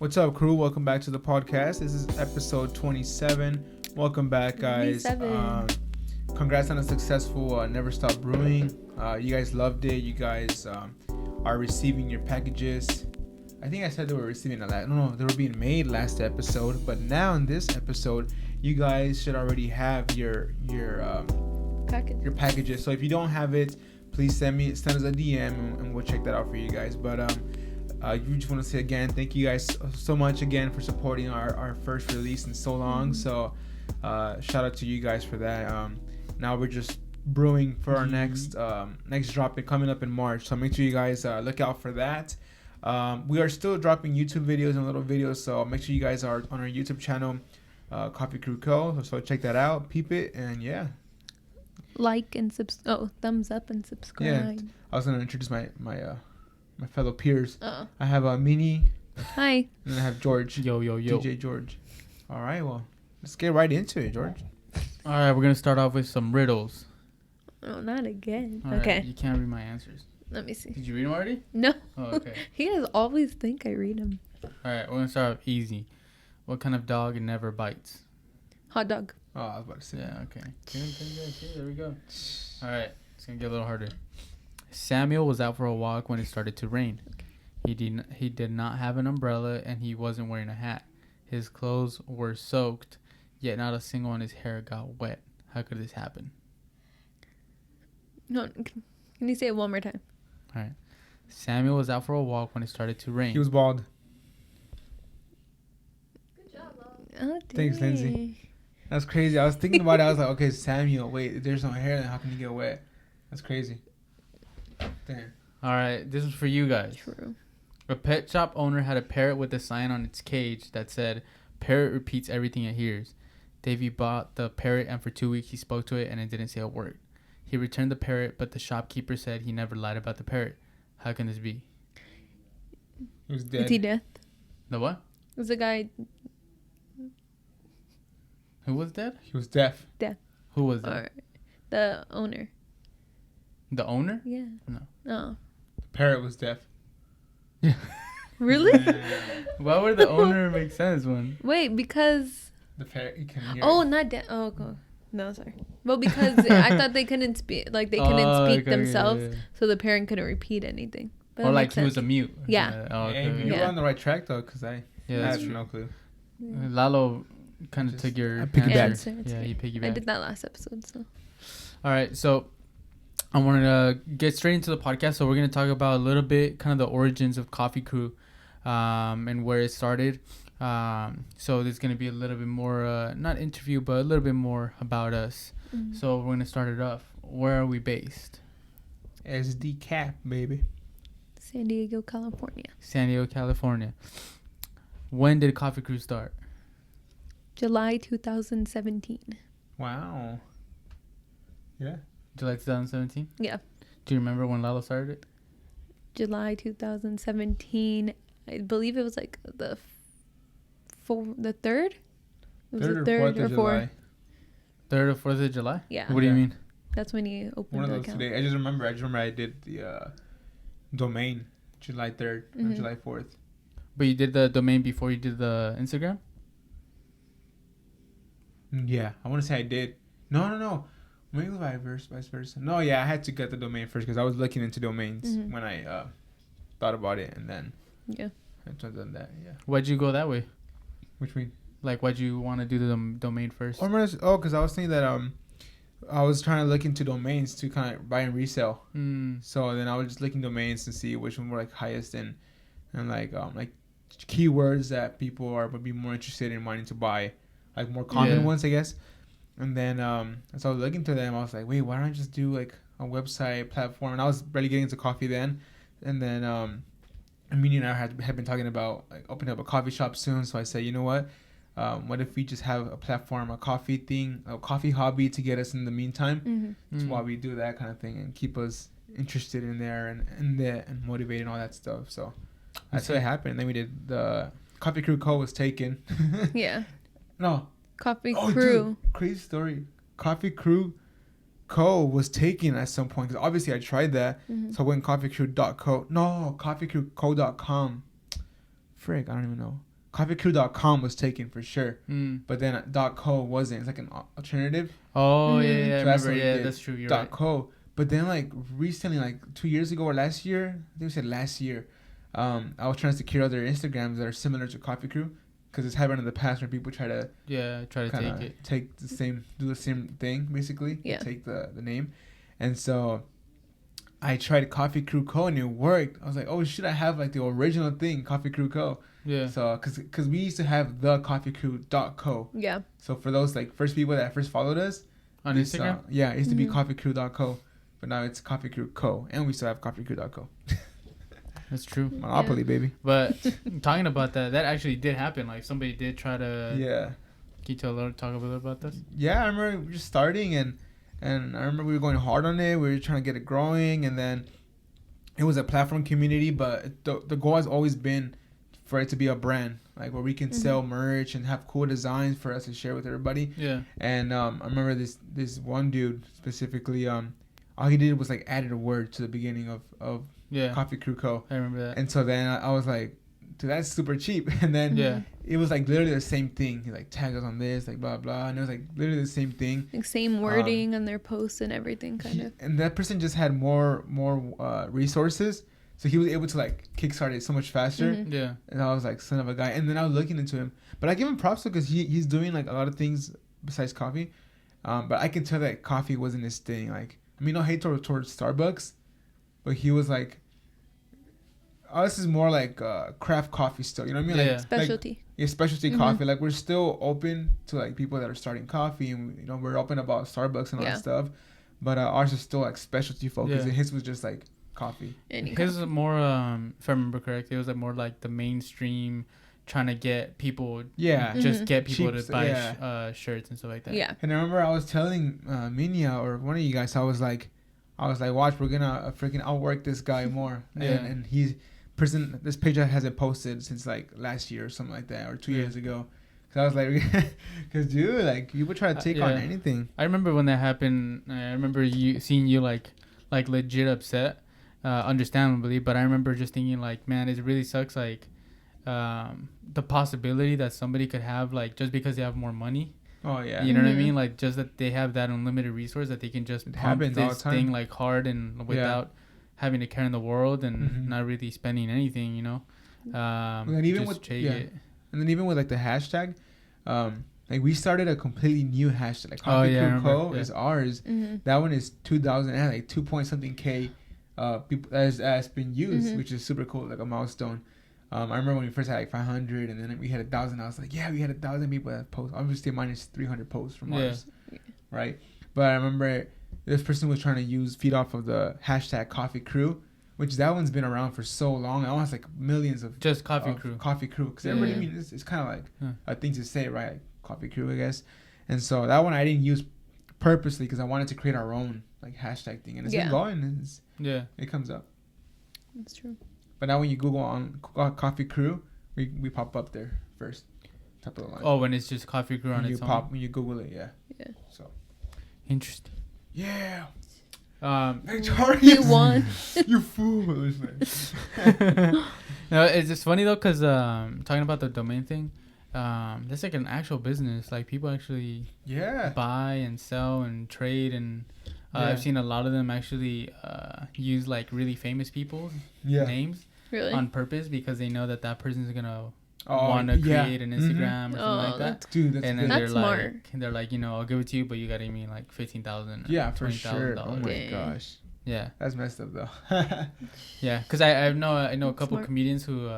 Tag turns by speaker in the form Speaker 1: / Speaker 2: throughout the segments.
Speaker 1: What's up, crew? Welcome back to the podcast. This is episode 27. Welcome back, guys.
Speaker 2: 27.
Speaker 1: Congrats on a successful Never Stop Brewing. You guys loved it. You guys are receiving your packages. I think I said they were receiving they were being made last episode, but now in this episode, you guys should already have your packages. So if you don't have it, please send us a DM and we'll check that out for you guys. But you just want to say again, thank you guys so much again for supporting our first release in so long. So shout out to you guys for that. Now we're just brewing for our next drop coming up in March. So make sure you guys look out for that. We are still dropping YouTube videos and little videos, so make sure you guys are on our YouTube channel, Coffee Crew Co. So check that out, peep it, and yeah.
Speaker 2: Like and thumbs up and subscribe.
Speaker 1: Yeah, I was gonna introduce my fellow peers. I have Minnie.
Speaker 2: Hi.
Speaker 1: And I have George.
Speaker 3: Yo.
Speaker 1: DJ George. All right, well, let's get right into it, George.
Speaker 3: All right, we're gonna start off with some riddles.
Speaker 2: Oh, not again.
Speaker 3: All
Speaker 2: okay.
Speaker 3: Right, you can't read my answers.
Speaker 2: Let me see.
Speaker 3: Did you read them already?
Speaker 2: No.
Speaker 3: Oh, okay.
Speaker 2: You guys always think I read them.
Speaker 3: All right, we're gonna start off easy. What kind of dog never bites?
Speaker 2: Hot dog.
Speaker 1: Oh, I was about to say.
Speaker 3: Yeah. Okay. Good. There we go. All right, it's gonna get a little harder. Samuel was out for a walk when it started to rain. He did not have an umbrella and he wasn't wearing a hat. His clothes were soaked, yet not a single on his hair got wet. How could this happen?
Speaker 2: No, can you say it one more time?
Speaker 3: All right. Samuel was out for a walk when it started to rain.
Speaker 1: He was bald.
Speaker 2: Good job, Mom.
Speaker 1: Thanks, Lindsay. That's crazy. I was thinking about it. I was like, okay, Samuel. Wait, if there's no hair, then how can he get wet? That's crazy. Damn.
Speaker 3: All right, this is for you guys.
Speaker 2: True.
Speaker 3: A pet shop owner had a parrot with a sign on its cage that said, "Parrot repeats everything it hears." Davey bought the parrot, and for 2 weeks he spoke to it, and it didn't say a word. He returned the parrot, but the shopkeeper said he never lied about the parrot. How can this be?
Speaker 1: He was dead.
Speaker 2: Is he death?
Speaker 3: The what?
Speaker 2: Was the guy
Speaker 3: Who was dead?
Speaker 1: He was deaf.
Speaker 2: death?
Speaker 3: Who was that?
Speaker 2: Or the owner?
Speaker 3: The owner?
Speaker 2: Yeah.
Speaker 3: No.
Speaker 2: Oh.
Speaker 1: The parrot was deaf.
Speaker 2: Really?
Speaker 3: Why would the owner make sense when?
Speaker 2: Wait, because...
Speaker 1: The parrot, he couldn't hear.
Speaker 2: Oh, not death. Oh, okay. No, sorry. Well, because I thought they couldn't speak, like they couldn't speak themselves, so the parent couldn't repeat anything. But
Speaker 3: or like he was a mute.
Speaker 2: Yeah.
Speaker 3: Oh, okay.
Speaker 1: Hey, you were on the right track though, because I
Speaker 3: that's
Speaker 1: had
Speaker 3: true.
Speaker 1: no clue.
Speaker 3: Lalo kind of took your
Speaker 1: piggybacked.
Speaker 3: answer.
Speaker 2: Answer.
Speaker 3: Yeah, he piggybacked.
Speaker 2: I did that last episode, so.
Speaker 3: All right, so I wanted to get straight into the podcast. So we're going to talk about a little bit kind of the origins of Coffee Crew and where it started. So there's going to be a little bit more, not interview, but a little bit more about us.
Speaker 2: Mm-hmm.
Speaker 3: So we're going to start it off. Where are we based?
Speaker 1: SD Cap, baby.
Speaker 2: San Diego, California.
Speaker 3: San Diego, California. When did Coffee Crew start?
Speaker 2: July 2017.
Speaker 1: Wow. Yeah.
Speaker 3: July 2017?
Speaker 2: Yeah.
Speaker 3: Do you remember when Lalo started it?
Speaker 2: July 2017. I believe it was like the 3rd? It was
Speaker 1: Third
Speaker 2: the
Speaker 1: or
Speaker 2: 3rd
Speaker 1: fourth of
Speaker 2: or 4th.
Speaker 1: July.
Speaker 3: 3rd or 4th of July?
Speaker 2: Yeah.
Speaker 3: What do you
Speaker 1: Yeah.
Speaker 3: mean?
Speaker 2: That's when he opened
Speaker 1: One of
Speaker 2: the
Speaker 1: those
Speaker 2: account.
Speaker 1: today. I just remember I did the domain July 3rd or
Speaker 2: Mhm.
Speaker 1: July 4th.
Speaker 3: But you did the domain before you did the Instagram?
Speaker 1: Yeah, I want to say I did. No. Maybe vice versa. No, yeah, I had to get the domain first because I was looking into domains
Speaker 2: Mhm.
Speaker 1: when I thought about it, and then
Speaker 2: Yeah.
Speaker 1: I done that. Yeah.
Speaker 3: Why'd you go that way?
Speaker 1: Which mean?
Speaker 3: Like, why'd you want to do the domain first?
Speaker 1: Because I was thinking that I was trying to look into domains to kind of buy and resell. So then I was just looking domains to see which one were like highest and like keywords that people would be more interested in wanting to buy, like more common ones, I guess. And then as I was looking through them, I was like, wait, why don't I just do like a website platform? And I was barely getting into coffee then. And then Amelia and I had been talking about like opening up a coffee shop soon. So I said, you know what if we just have a platform, a coffee hobby to get us in the meantime?
Speaker 2: Mm-hmm.
Speaker 1: That's why we do that kind of thing and keep us interested in there and motivated and all that stuff. So that's what happened. Then we did the Coffee Crew Co. was taken.
Speaker 2: Yeah.
Speaker 1: No.
Speaker 2: Coffee Crew.
Speaker 1: Dude, crazy story. Coffee Crew Co. was taken at some point because obviously I tried that.
Speaker 2: Mm-hmm.
Speaker 1: So I went coffeecrew.co. No, coffeecrewco.com. Frick, I don't even know. coffeecrew.com was taken for sure, but then .co wasn't. It's like an alternative.
Speaker 3: Oh yeah,
Speaker 1: So
Speaker 3: I remember. That's true. You're right.
Speaker 1: .co. But then like recently, like 2 years ago or last year, I think we said last year, I was trying to secure other Instagrams that are similar to Coffee Crew, because it's happened in the past where people try to do the same thing basically.
Speaker 2: Yeah.
Speaker 1: Take the name, and so I tried Coffee Crew Co. and it worked. I was like, oh shit, I have like the original thing, Coffee Crew Co.
Speaker 3: Yeah.
Speaker 1: So because we used to have the coffeecrew.co.
Speaker 2: Yeah.
Speaker 1: So for those like first people that first followed us
Speaker 3: on Instagram,
Speaker 1: it used to be coffeecrew.co, but now it's Coffee Crew Co. And we still have coffeecrew.co.
Speaker 3: That's true.
Speaker 1: Monopoly, baby.
Speaker 3: But talking about that actually did happen. Like somebody did try to.
Speaker 1: Yeah.
Speaker 3: Can you talk a little about this?
Speaker 1: Yeah, I remember we were just starting and I remember we were going hard on it. We were trying to get it growing, and then it was a platform community, but the goal has always been for it to be a brand, like where we can sell merch and have cool designs for us to share with everybody.
Speaker 3: Yeah.
Speaker 1: And I remember this one dude specifically, all he did was like added a word to the beginning of Coffee Crew Co.
Speaker 3: I remember that.
Speaker 1: And so then I was like, dude, that's super cheap. And then it was like literally the same thing. He like tagged us on this, like blah blah, and it was like literally the same thing.
Speaker 2: Like same wording on their posts and everything, kind of.
Speaker 1: And that person just had more resources, so he was able to like kickstart it so much faster.
Speaker 3: Yeah. And
Speaker 1: I was like, son of a guy. And then I was looking into him, but I give him props because he's doing like a lot of things besides coffee. But I can tell that coffee wasn't his thing. Like, I mean, no hate towards Starbucks, but he was like, us is more like craft coffee still, you know what I mean?
Speaker 3: Yeah.
Speaker 1: Like
Speaker 2: Specialty.
Speaker 1: Specialty coffee. Like, we're still open to like people that are starting coffee, and you know, we're open about Starbucks and all that stuff. But ours is still like specialty focused, and his was just like coffee.
Speaker 3: His is more, if I remember correctly, it was like more like the mainstream, trying to get people, just get people to buy shirts and stuff like that.
Speaker 2: Yeah.
Speaker 1: And I remember I was telling Minya or one of you guys, I was like, watch, we're gonna freaking outwork this guy more. And he's this page hasn't posted since like last year or something like that, or 2 years ago. So I was like, because dude, like you would try to take on anything.
Speaker 3: I remember when that happened. I remember seeing you like legit upset, understandably. But I remember just thinking like, man, it really sucks. Like, the possibility that somebody could have like just because they have more money.
Speaker 1: Oh yeah.
Speaker 3: You know what I mean? Like just that they have that unlimited resource that they can just pump this thing like hard and without having to care in the world and not really spending anything, you know.
Speaker 1: And even with and then even with like the hashtag, like we started a completely new hashtag. Like Coffee Crew Co is ours. That one is 2,000 and like 2 point something K people has been used, which is super cool, like a milestone. I remember when we first had like 500, and then we had 1,000. I was like, yeah, we had 1,000 people that post. Obviously, minus 300 posts from ours, right? But I remember this person was trying to feed off of the hashtag Coffee Crew, which that one's been around for so long. Almost like millions of
Speaker 3: just Coffee Crew.
Speaker 1: Coffee Crew, because everybody, I mean, it's kind of like a thing to say, right? Like, Coffee Crew, I guess. And so that one I didn't use purposely because I wanted to create our own like hashtag thing, and it's been going. And it comes up.
Speaker 2: That's true.
Speaker 1: But now when you Google on Coffee Crew, we pop up there first. Top of the line.
Speaker 3: Oh, when it's just Coffee Crew on its own.
Speaker 1: When you Google it, yeah. So.
Speaker 3: Interesting.
Speaker 1: Yeah.
Speaker 2: You won.
Speaker 1: You fool.
Speaker 3: No, it's just funny though, cause talking about the domain thing, that's like an actual business. Like people actually buy and sell and trade, and I've seen a lot of them actually use like really famous people's names on purpose because they know that person's gonna want to create an Instagram or something like that.
Speaker 2: That's smart.
Speaker 3: They're like, you know, I'll give it to you, but you gotta give me like $15,000.
Speaker 1: Yeah, for sure. Oh my gosh.
Speaker 3: Yeah,
Speaker 1: that's messed up though.
Speaker 3: Yeah, because I know a couple of comedians who,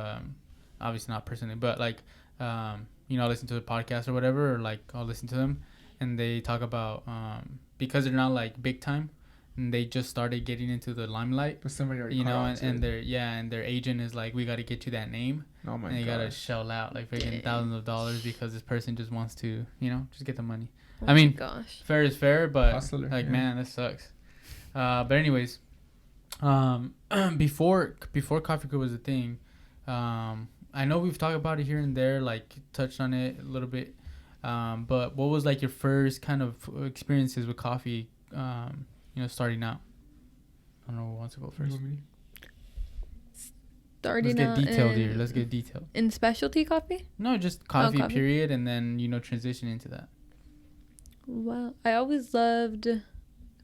Speaker 3: obviously not personally, but like, you know, I listen to the podcast or whatever, or like I'll listen to them, and they talk about because they're not like big time, and they just started getting into the limelight.
Speaker 1: But somebody already,
Speaker 3: you know, and their agent is like, we got to get you that name.
Speaker 1: Oh my god.
Speaker 3: And you gotta shell out like freaking thousands of dollars because this person just wants to, you know, just get the money. I mean, fair is fair, but hustler, like man, that sucks. But anyways, before Coffee Crew was a thing, I know we've talked about it here and there, like touched on it a little bit. But what was like your first kind of experiences with coffee? You know, starting out. I don't know who wants to go first.
Speaker 2: starting
Speaker 3: out. Let's get detailed here. Let's get detailed.
Speaker 2: In specialty coffee?
Speaker 3: No, just coffee, period, and then transition into that.
Speaker 2: Well, I always loved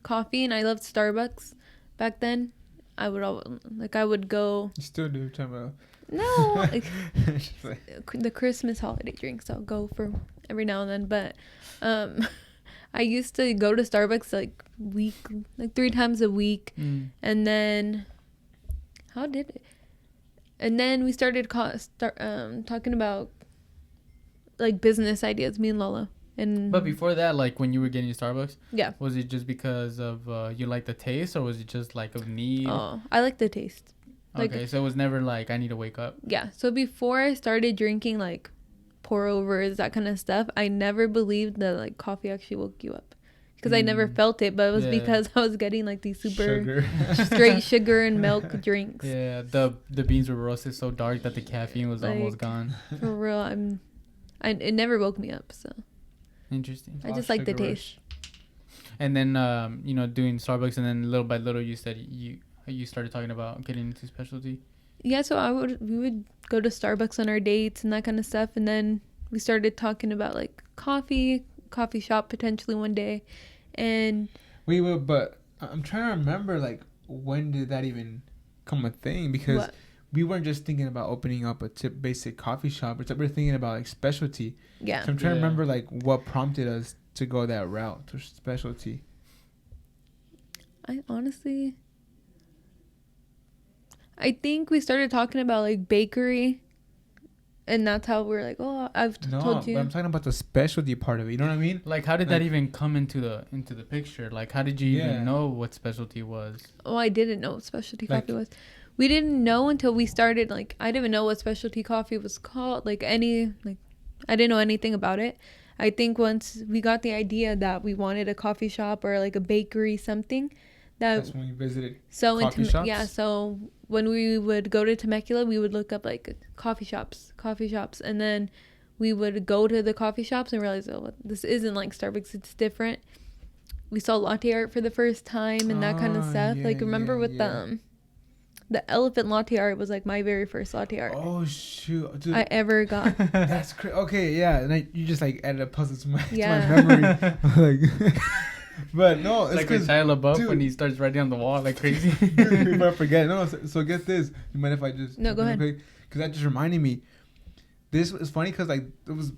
Speaker 2: coffee, and I loved Starbucks back then. I would go. You
Speaker 1: still do, talking about?
Speaker 2: No, like, the Christmas holiday drinks I'll go for every now and then, but I used to go to Starbucks like 3 times a week, and then and then we started talking about like business ideas, me and Lola.
Speaker 3: But before that, like when you were getting Starbucks,
Speaker 2: yeah,
Speaker 3: was it just because of you like the taste, or was it just like of need?
Speaker 2: Oh, I like the taste.
Speaker 3: Okay, so it was never like I need to wake up.
Speaker 2: Yeah, so before I started drinking like pour overs, that kind of stuff, I never believed that like coffee actually woke you up, because I never felt it, but it was because I was getting like these super straight sugar and milk drinks.
Speaker 3: Yeah, the beans were roasted so dark that the caffeine was almost gone.
Speaker 2: For real, it never woke me up, so.
Speaker 3: Interesting.
Speaker 2: I just like the taste.
Speaker 3: And then doing Starbucks, and then little by little you said you started talking about getting into specialty. Yeah,
Speaker 2: so we would go to Starbucks on our dates and that kind of stuff, and then we started talking about like coffee shop potentially one day. And
Speaker 1: but I'm trying to remember, like, when did that even become a thing? Because we weren't just thinking about opening up a basic coffee shop. We're thinking about like specialty.
Speaker 2: Yeah.
Speaker 1: So I'm trying to remember like what prompted us to go that route to specialty.
Speaker 2: I think we started talking about like bakery, and that's how we're like, oh, told you.
Speaker 1: But I'm talking about the specialty part of it. You know what I mean?
Speaker 3: Like, how did that even come into the picture? Like, how did you even know what specialty was?
Speaker 2: Oh, I didn't know what specialty coffee was. We didn't know until we started. Like, I didn't even know what specialty coffee was called. I didn't know anything about it. I think once we got the idea that we wanted a coffee shop or like a bakery, something. That's
Speaker 1: when we visited coffee shops?
Speaker 2: Yeah, so when we would go to Temecula, we would look up like coffee shops, and then we would go to the coffee shops and realize, oh, this isn't like Starbucks, it's different. We saw latte art for the first time and that kind of stuff. Yeah, like, remember the elephant latte art was like my very first latte art.
Speaker 1: Oh shoot! Dude.
Speaker 2: I ever got.
Speaker 1: That's crazy. Okay, yeah, and you just like added a puzzle to my memory. Like, but no, it's
Speaker 3: like with Shia LaBeouf when he starts writing on the wall like crazy.
Speaker 1: If I forget, no. So get this. You mind if I just?
Speaker 2: No, go ahead.
Speaker 1: Because that just reminded me. This was funny because like it was,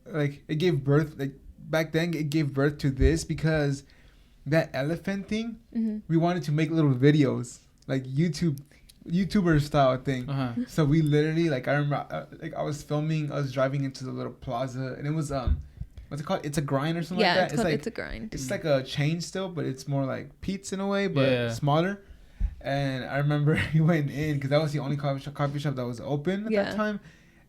Speaker 1: like it gave birth like back then it gave birth to this because that elephant thing. Mm-hmm. We wanted to make little videos like YouTuber style thing. Uh-huh. So we literally like I remember I was filming us driving into the little plaza, and it was what's it called? It's a grind or something like that.
Speaker 2: It's a grind.
Speaker 1: It's like a chain still, but it's more like Pete's in a way, but smaller. And I remember we went in because that was the only coffee shop that was open at that time.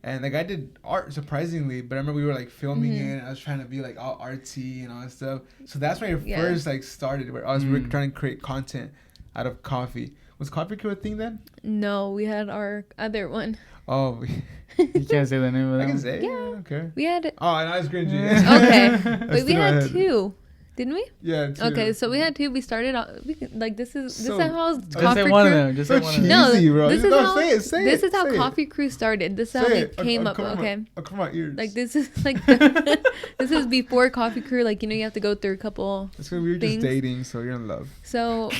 Speaker 1: And the guy did art surprisingly, but I remember we were like filming it. I was trying to be like all artsy and all that stuff. So that's where it first like started, where I was trying to create content out of coffee. Was Coffee Crew a thing then?
Speaker 2: No, we had our other one.
Speaker 1: Oh.
Speaker 3: You can't say the name of that.
Speaker 1: I can say it.
Speaker 2: Yeah.
Speaker 1: Okay.
Speaker 2: We had.
Speaker 1: Oh, nice, cringy.
Speaker 2: Okay. But we had 2. Didn't we?
Speaker 1: Yeah, 2.
Speaker 2: Okay, so we had 2. We started this is how
Speaker 3: Coffee Crew.
Speaker 1: Just say one of them. No, bro.
Speaker 2: This is how Coffee Crew started. This is how we came up. Okay.
Speaker 1: Come on, ears.
Speaker 2: Like this is like this is before Coffee Crew. Like, you have to go through a couple.
Speaker 1: It's because we were just dating, so you're in love.
Speaker 2: So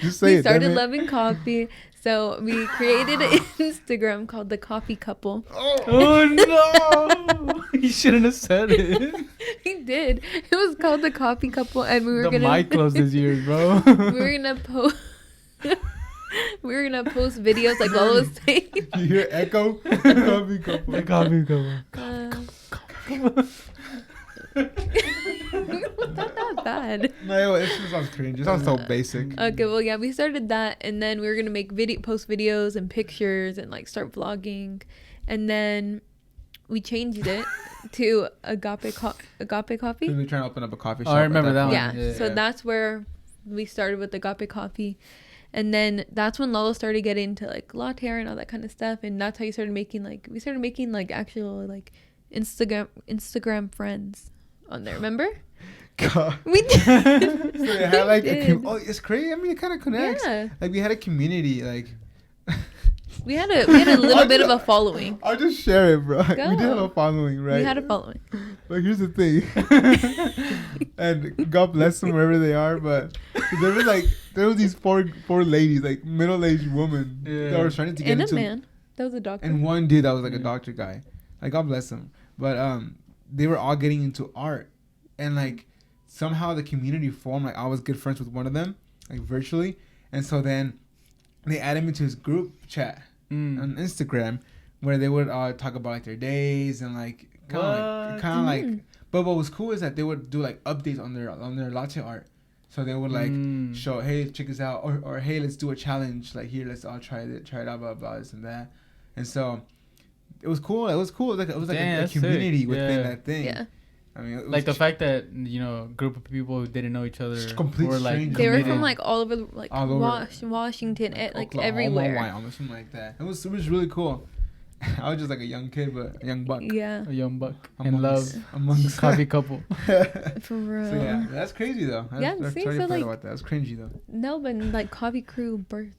Speaker 1: just say
Speaker 2: we started loving coffee. So we created an Instagram called The Coffee Couple.
Speaker 3: Oh no! He shouldn't have said it.
Speaker 2: He did. It was called The Coffee Couple, and we were
Speaker 3: the mic closed his ears, bro.
Speaker 2: We were gonna post. We were gonna post videos like Lola was saying.
Speaker 1: You hear echo? Coffee Couple.
Speaker 3: The Coffee Couple.
Speaker 2: It's not that bad.
Speaker 1: No, it just sounds cringe. It sounds so basic.
Speaker 2: Okay, well, yeah, we started that, and then we were gonna make post videos and pictures and like start vlogging, and then we changed it to Agape Coffee.
Speaker 1: We were trying to open up a coffee shop.
Speaker 3: Oh, I remember that one.
Speaker 2: Yeah, so that's where we started with Agape Coffee, and then that's when Lolo started getting into like latte art and all that kind of stuff, and that's how you started making actual like Instagram friends on there. Remember?
Speaker 1: God.
Speaker 2: We did.
Speaker 1: So they had like it's crazy. I mean, it kind of connects.
Speaker 2: Yeah.
Speaker 1: Like we had a community. Like
Speaker 2: We had a little bit of a following.
Speaker 1: I'll just share it, bro.
Speaker 2: Go.
Speaker 1: We did have a following, right?
Speaker 2: We had a following.
Speaker 1: But here's the thing. And God bless them wherever they are, but there was these four ladies, like middle-aged women that were trying to get
Speaker 2: And
Speaker 1: into
Speaker 2: a man. That was a doctor.
Speaker 1: and one dude that was like a doctor guy. Like God bless him. But they were all getting into art, and like somehow the community formed. Like I was good friends with one of them, like virtually, and so then they added me to his group chat on Instagram, where they would talk about like their days and like kind of like. But what was cool is that they would do like updates on their latte art. So they would like show, hey, check this out, or hey, let's do a challenge. Like here, let's all try it out, blah blah this and that. And so it was cool. It was cool. It was like a community within that thing.
Speaker 2: Yeah.
Speaker 1: I mean, it was
Speaker 3: like the fact that a group of people who didn't know each other
Speaker 1: complete
Speaker 3: were like
Speaker 1: strangers.
Speaker 2: They were
Speaker 3: committed.
Speaker 2: from like all over, like
Speaker 1: All over.
Speaker 2: Washington, like
Speaker 1: Oklahoma,
Speaker 2: everywhere.
Speaker 1: Wyoming, something like that. It was really cool. I was just like a young kid, but a young buck.
Speaker 2: Yeah.
Speaker 3: a young buck in love
Speaker 1: amongst
Speaker 3: coffee couple.
Speaker 2: For real.
Speaker 1: So yeah, that's crazy though.
Speaker 2: Yeah,
Speaker 1: That's
Speaker 2: see,
Speaker 1: totally
Speaker 2: so,
Speaker 1: forgot
Speaker 2: like-
Speaker 1: about that. That's cringy though.
Speaker 2: No, but like Coffee Crew birthed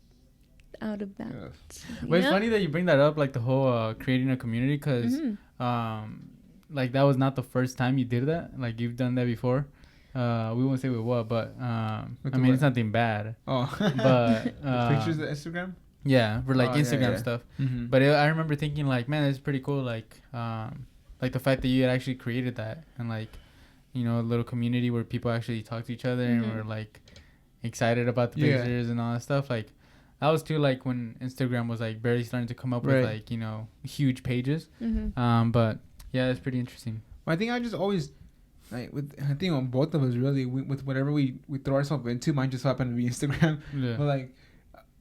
Speaker 2: out of that.
Speaker 1: Yeah.
Speaker 3: But it's
Speaker 2: Yeah.
Speaker 3: funny that you bring that up, like the whole creating a community, because like that was not the first time you did that. Like you've done that before. We won't say with what, but I
Speaker 1: With the
Speaker 3: mean
Speaker 1: what?
Speaker 3: it's nothing bad.
Speaker 1: Oh,
Speaker 3: But
Speaker 1: pictures of Instagram.
Speaker 3: yeah, for like
Speaker 1: Oh, yeah,
Speaker 3: Instagram
Speaker 1: yeah.
Speaker 3: stuff.
Speaker 1: Mm-hmm.
Speaker 3: But I remember thinking like, man, it's pretty cool. Like the fact that you had actually created that, and like, a little community where people actually talk to each other and were like excited about the
Speaker 1: Yeah.
Speaker 3: pictures and all that stuff. Like that was too like when Instagram was like barely starting to come up with
Speaker 1: Right.
Speaker 3: like huge pages.
Speaker 2: Mm-hmm.
Speaker 3: But yeah, it's pretty interesting.
Speaker 1: I think I just always I think on both of us really with whatever we throw ourselves into. Mine just happened to be Instagram,
Speaker 3: Yeah.
Speaker 1: but like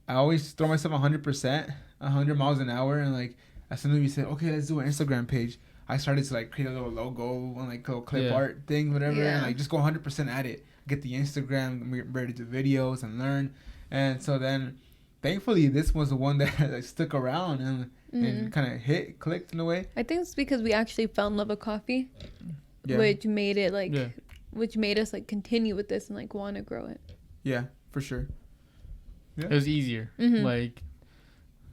Speaker 1: I always throw myself 100%, 100 miles an hour, and like as soon as we said, okay, let's do an Instagram page, I started to like create a little logo and like a little clip art thing, whatever, and like just go 100% at it. Get the Instagram, get ready to do videos and learn, and so then thankfully this was the one that like, stuck around and kind of clicked in a way.
Speaker 2: I think it's because we actually fell in love with coffee,
Speaker 1: Yeah.
Speaker 2: which made it like,
Speaker 3: Yeah.
Speaker 2: which made us like continue with this and like want to grow it.
Speaker 1: Yeah, for sure.
Speaker 3: It was easier.
Speaker 2: Mhm.
Speaker 3: Like,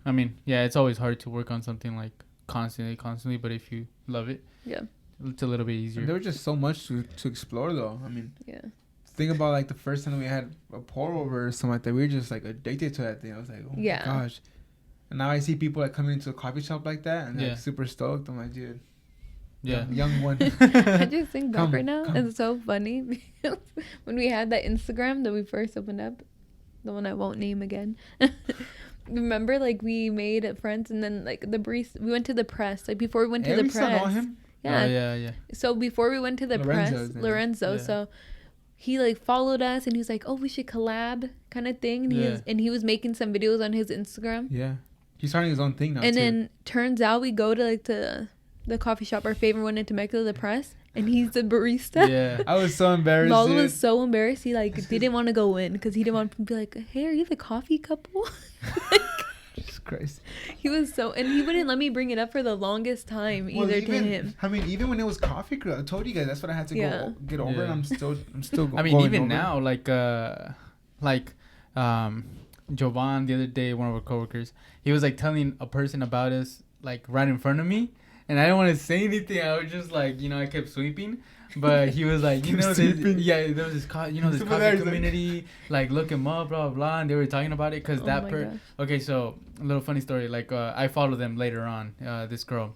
Speaker 3: I mean, yeah, it's always hard to work on something like constantly, but if you love it,
Speaker 2: Yeah.
Speaker 3: it's a little bit easier.
Speaker 1: And there was just so much to explore though. I mean,
Speaker 2: Yeah.
Speaker 1: think about like the first time we had a pour over or something like that. We were just like addicted to that thing. I was like, oh
Speaker 2: Yeah.
Speaker 1: my gosh. And now I see people like coming into a coffee shop like that and
Speaker 3: Yeah.
Speaker 1: like super stoked. I'm like, dude,
Speaker 3: Yeah.
Speaker 1: young one.
Speaker 2: I just think back
Speaker 1: Come,
Speaker 2: right now.
Speaker 1: come.
Speaker 2: It's so funny because when we had that Instagram that we first opened up, the one I won't name again. Remember, like we made friends, and then like the barista. We went to the press. Like before we went to
Speaker 1: Hey,
Speaker 2: the
Speaker 1: we still know
Speaker 2: press.
Speaker 1: him.
Speaker 2: Yeah.
Speaker 3: Oh, yeah.
Speaker 2: So before we went to the
Speaker 1: Lorenzo's
Speaker 2: press,
Speaker 1: name.
Speaker 2: Lorenzo.
Speaker 3: Yeah.
Speaker 2: So he like followed us, and he was like, "Oh, we should collab," kind of thing. And he was making some videos on his Instagram.
Speaker 1: Yeah. He's starting his own thing now
Speaker 2: And
Speaker 1: too.
Speaker 2: then turns out we go to like the coffee shop, our favorite one in Temecula, the press, and he's the barista.
Speaker 3: Yeah.
Speaker 1: I was so embarrassed.
Speaker 2: Lalo
Speaker 1: dude.
Speaker 2: was so embarrassed. He like didn't want to go in because he didn't want to be like, "Hey, are you the coffee couple?"
Speaker 1: Jesus Christ.
Speaker 2: He was so, and he wouldn't let me bring it up for the longest time
Speaker 1: Well,
Speaker 2: either
Speaker 1: even,
Speaker 2: to him.
Speaker 1: I mean, even when it was Coffee Crew, I told you guys that's what I had to
Speaker 2: Yeah.
Speaker 1: get over, and
Speaker 3: Yeah.
Speaker 1: I'm still.
Speaker 3: I mean,
Speaker 1: going
Speaker 3: even
Speaker 1: over it.
Speaker 3: now, Jovan the other day, one of our coworkers, he was like telling a person about us like right in front of me, and I didn't want to say anything. I was just like, I kept sweeping, but he was like, there was this this coffee community, like look him up, blah blah blah, and they were talking about it because
Speaker 2: Oh my gosh.
Speaker 3: Okay, so a little funny story. Like I follow them later on, this girl,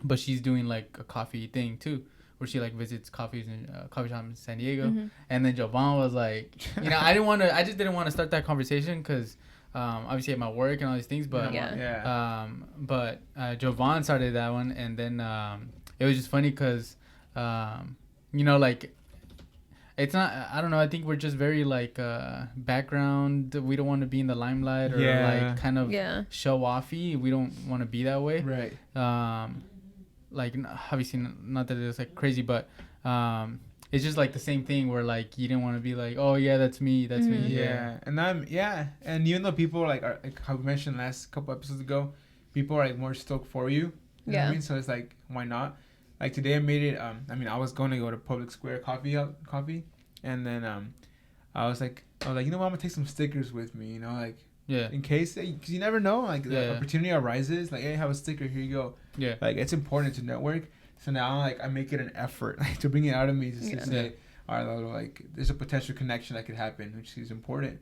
Speaker 3: but she's doing like a coffee thing too, where she like visits coffee shop in San Diego.
Speaker 2: Mhm.
Speaker 3: And then Jovan was like, I just didn't want to start that conversation because obviously at my work and all these things, but
Speaker 2: Yeah.
Speaker 3: Jovan started that one, and then it was just funny because like it's not, I don't know, I think we're just very like background. We don't want to be in the limelight or like kind of
Speaker 2: Yeah.
Speaker 3: show offy. We don't want to be that way.
Speaker 1: Right.
Speaker 3: Like obviously not that it's like crazy, but it's just like the same thing where like you didn't want to be like, oh yeah, that's me, me.
Speaker 1: Yeah, and even though people like are like how we mentioned last couple episodes ago, people are like more stoked for you. You know what I mean? So it's like, why not? Like today I made it. I mean, I was going to go to Public Square coffee, and then I was like, you know what? I'm gonna take some stickers with me. Like
Speaker 3: Yeah.
Speaker 1: In case, because you never know, like the
Speaker 3: Yeah.
Speaker 1: opportunity arises. Like, hey, have a sticker. Here you go.
Speaker 3: Yeah.
Speaker 1: Like, it's important to network. So now, like, I make it an effort to bring it out of me to
Speaker 2: Yeah.
Speaker 1: say, all right, like, there's a potential connection that could happen, which is important.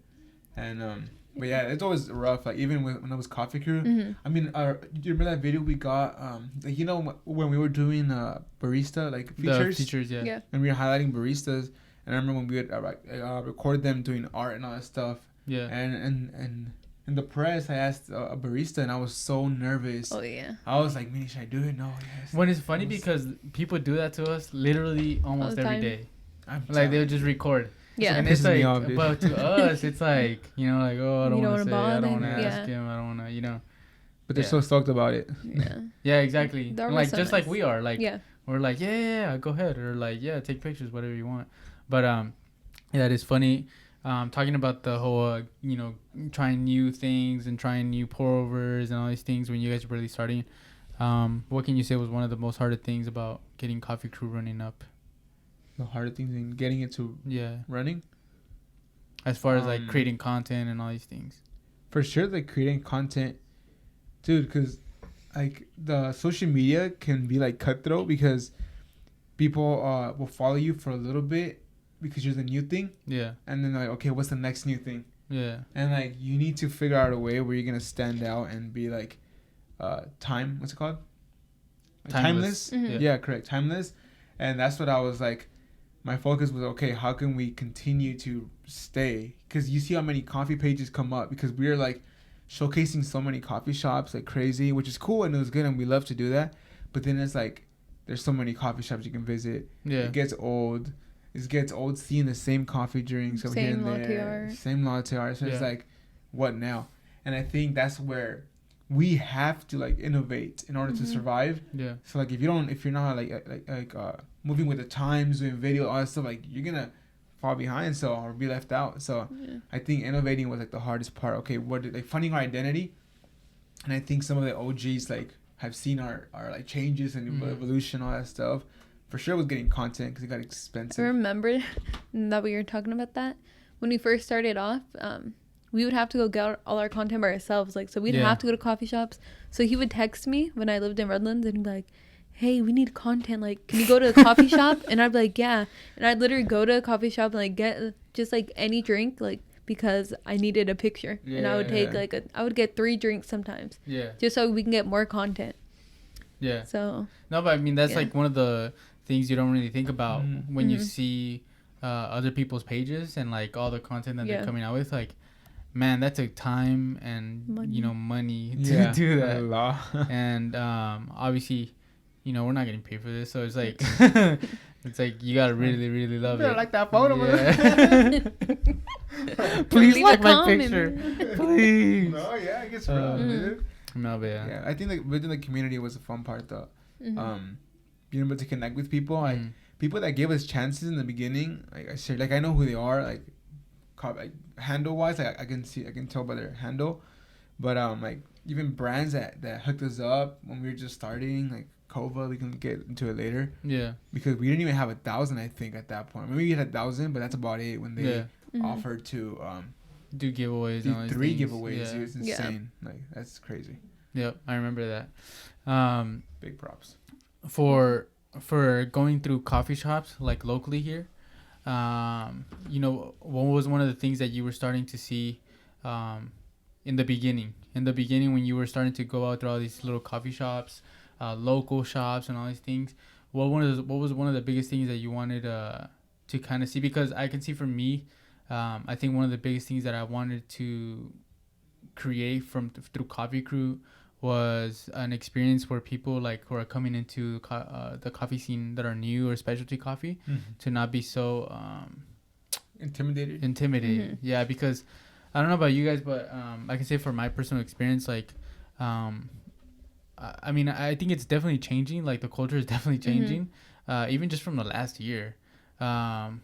Speaker 1: And but yeah, it's always rough. Like, even when I was Coffee Crew.
Speaker 2: Mm-hmm.
Speaker 1: I mean, do you remember that video we got? Like, you know, when we were doing barista like features.
Speaker 3: The features, yeah.
Speaker 2: Yeah.
Speaker 1: And we were highlighting baristas. And I remember when we would record them doing art and all that stuff.
Speaker 3: Yeah.
Speaker 1: And in the press, I asked a barista, and I was so nervous.
Speaker 2: Oh yeah.
Speaker 1: I was like, "Man, should I do it? No, yes."
Speaker 3: When it's funny because people do that to us literally almost
Speaker 2: the
Speaker 3: every
Speaker 2: time.
Speaker 3: day.
Speaker 1: I'm
Speaker 3: Like they'll
Speaker 1: telling
Speaker 3: just record.
Speaker 2: Yeah.
Speaker 3: And
Speaker 1: It
Speaker 3: it's
Speaker 1: pisses me
Speaker 3: like,
Speaker 1: off, dude.
Speaker 3: but to us, it's like, you know, like, oh, I don't
Speaker 2: You don't
Speaker 3: want to say,
Speaker 2: wanna
Speaker 3: I don't want to
Speaker 2: bother,
Speaker 3: ask
Speaker 2: yeah.
Speaker 3: him, I don't want to, you know.
Speaker 1: but they're
Speaker 3: Yeah.
Speaker 1: so stoked about it.
Speaker 2: Yeah.
Speaker 3: Yeah, exactly.
Speaker 2: That was
Speaker 3: Like
Speaker 2: so
Speaker 3: just
Speaker 2: nice.
Speaker 3: like we are, like
Speaker 2: Yeah.
Speaker 3: we're like, yeah, go ahead, or like, yeah, take pictures, whatever you want. But yeah, it is funny. Talking about the whole, you know, trying new things and trying new pour overs and all these things when you guys are really starting. What can you say was one of the most hardest things about getting Coffee Crew running up?
Speaker 1: The harder things in getting it to
Speaker 3: Yeah,
Speaker 1: running,
Speaker 3: as far as like
Speaker 1: Um,
Speaker 3: creating content and all these things.
Speaker 1: for sure. Like creating content, dude. Because like the social media can be like cutthroat because people will follow you for a little bit because you're the new thing,
Speaker 3: Yeah,
Speaker 1: and then like, okay, what's the next new thing?
Speaker 3: yeah,
Speaker 1: And like you need to figure out a way where you're gonna stand out and be like what's it called? Like,
Speaker 3: Timeless.
Speaker 2: Mhm.
Speaker 1: Yeah, correct. Timeless. And that's what I was like, my focus was, okay, how can we continue to stay? Because you see how many coffee pages come up because we're like showcasing so many coffee shops like crazy, which is cool and it was good and we love to do that. But then it's like there's so many coffee shops you can visit.
Speaker 3: yeah,
Speaker 1: It gets old. It gets old seeing the same coffee drinks over here
Speaker 2: Same
Speaker 1: and
Speaker 2: latte
Speaker 1: there.
Speaker 2: art.
Speaker 1: Same latte art. So it's
Speaker 3: Yeah.
Speaker 1: like, what now? And I think that's where we have to like innovate in order to
Speaker 2: Mhm.
Speaker 1: survive.
Speaker 3: yeah,
Speaker 1: So like if you're not like moving with the times, doing video, all that stuff, like you're gonna fall behind, so or be left out. So
Speaker 2: Yeah.
Speaker 1: I think innovating was like the hardest part. Okay, like finding our identity, and I think some of the OGs like have seen our like changes and
Speaker 3: Mhm.
Speaker 1: evolution, all that stuff. For sure, was getting content because it got
Speaker 2: I
Speaker 1: expensive.
Speaker 2: remember that we were talking about that when we first started off. We would have to go get all our content by ourselves. Like, so we'd
Speaker 3: Yeah.
Speaker 2: have to go to coffee shops. So he would text me when I lived in Redlands and he'd be like, "Hey, we need content. Like, can you go to a coffee shop?" And I'd be like, "Yeah." And I'd literally go to a coffee shop and like get just like any drink, like because I needed a picture. And I would take
Speaker 1: Yeah.
Speaker 2: I would get 3 drinks sometimes
Speaker 3: yeah,
Speaker 2: just so we can get more content.
Speaker 3: yeah.
Speaker 2: So
Speaker 3: No, but I mean that's
Speaker 2: Yeah.
Speaker 3: like one of the things you don't really think about
Speaker 1: Mhm.
Speaker 3: when you
Speaker 2: Mhm.
Speaker 3: see other people's pages and like all the content that
Speaker 2: Yeah.
Speaker 3: they're coming out with. Like, man, that took time and
Speaker 2: Money.
Speaker 3: you know money to do
Speaker 1: a
Speaker 3: that.
Speaker 1: lot.
Speaker 3: And obviously, you know, we're not getting paid for this, so it's like it's like you gotta really, really love
Speaker 1: Better
Speaker 3: it.
Speaker 1: like that photo,
Speaker 3: Yeah. Please
Speaker 2: Leave
Speaker 3: like
Speaker 2: a
Speaker 3: my
Speaker 2: comment.
Speaker 3: picture, please.
Speaker 1: No, yeah, it gets
Speaker 3: Uh,
Speaker 1: rough,
Speaker 2: Mm.
Speaker 1: dude.
Speaker 3: No, but yeah.
Speaker 1: Yeah, I think like within the community was a fun part though.
Speaker 2: mhm.
Speaker 1: Being able to connect with people, like
Speaker 3: Mm.
Speaker 1: people that gave us chances in the beginning. Like I said, like I know who they are, like handle wise, like I can tell by their handle. But like even brands that hooked us up when we were just starting, like Kova, we can get into it later
Speaker 3: Yeah.
Speaker 1: because we didn't even have 1,000. I think at that point, maybe we had 1,000, but that's about it when they
Speaker 3: Yeah.
Speaker 2: Mhm.
Speaker 1: offered to
Speaker 3: Do giveaways.
Speaker 1: do
Speaker 3: and all these
Speaker 1: 3
Speaker 3: things.
Speaker 1: giveaways.
Speaker 3: Yeah.
Speaker 1: It was
Speaker 2: Yeah.
Speaker 1: insane. Like that's crazy.
Speaker 3: Yep, I remember that.
Speaker 1: Big props.
Speaker 3: For going through coffee shops like locally here, you know, what was one of the things that you were starting to see in the beginning when you were starting to go out through all these little coffee shops, local shops and all these things? What was one of the biggest things that you wanted to kind of see? Because I can see for me, I think one of the biggest things that I wanted to create through Coffee Crew was an experience where people like who are coming into the coffee scene that are new or specialty coffee to not be so
Speaker 1: Intimidated.
Speaker 3: intimidated.
Speaker 2: Mhm.
Speaker 3: Yeah, because I don't know about you guys, but I can say for my personal experience, like I mean, I think it's definitely changing. Like the culture is definitely changing, even just from the last year,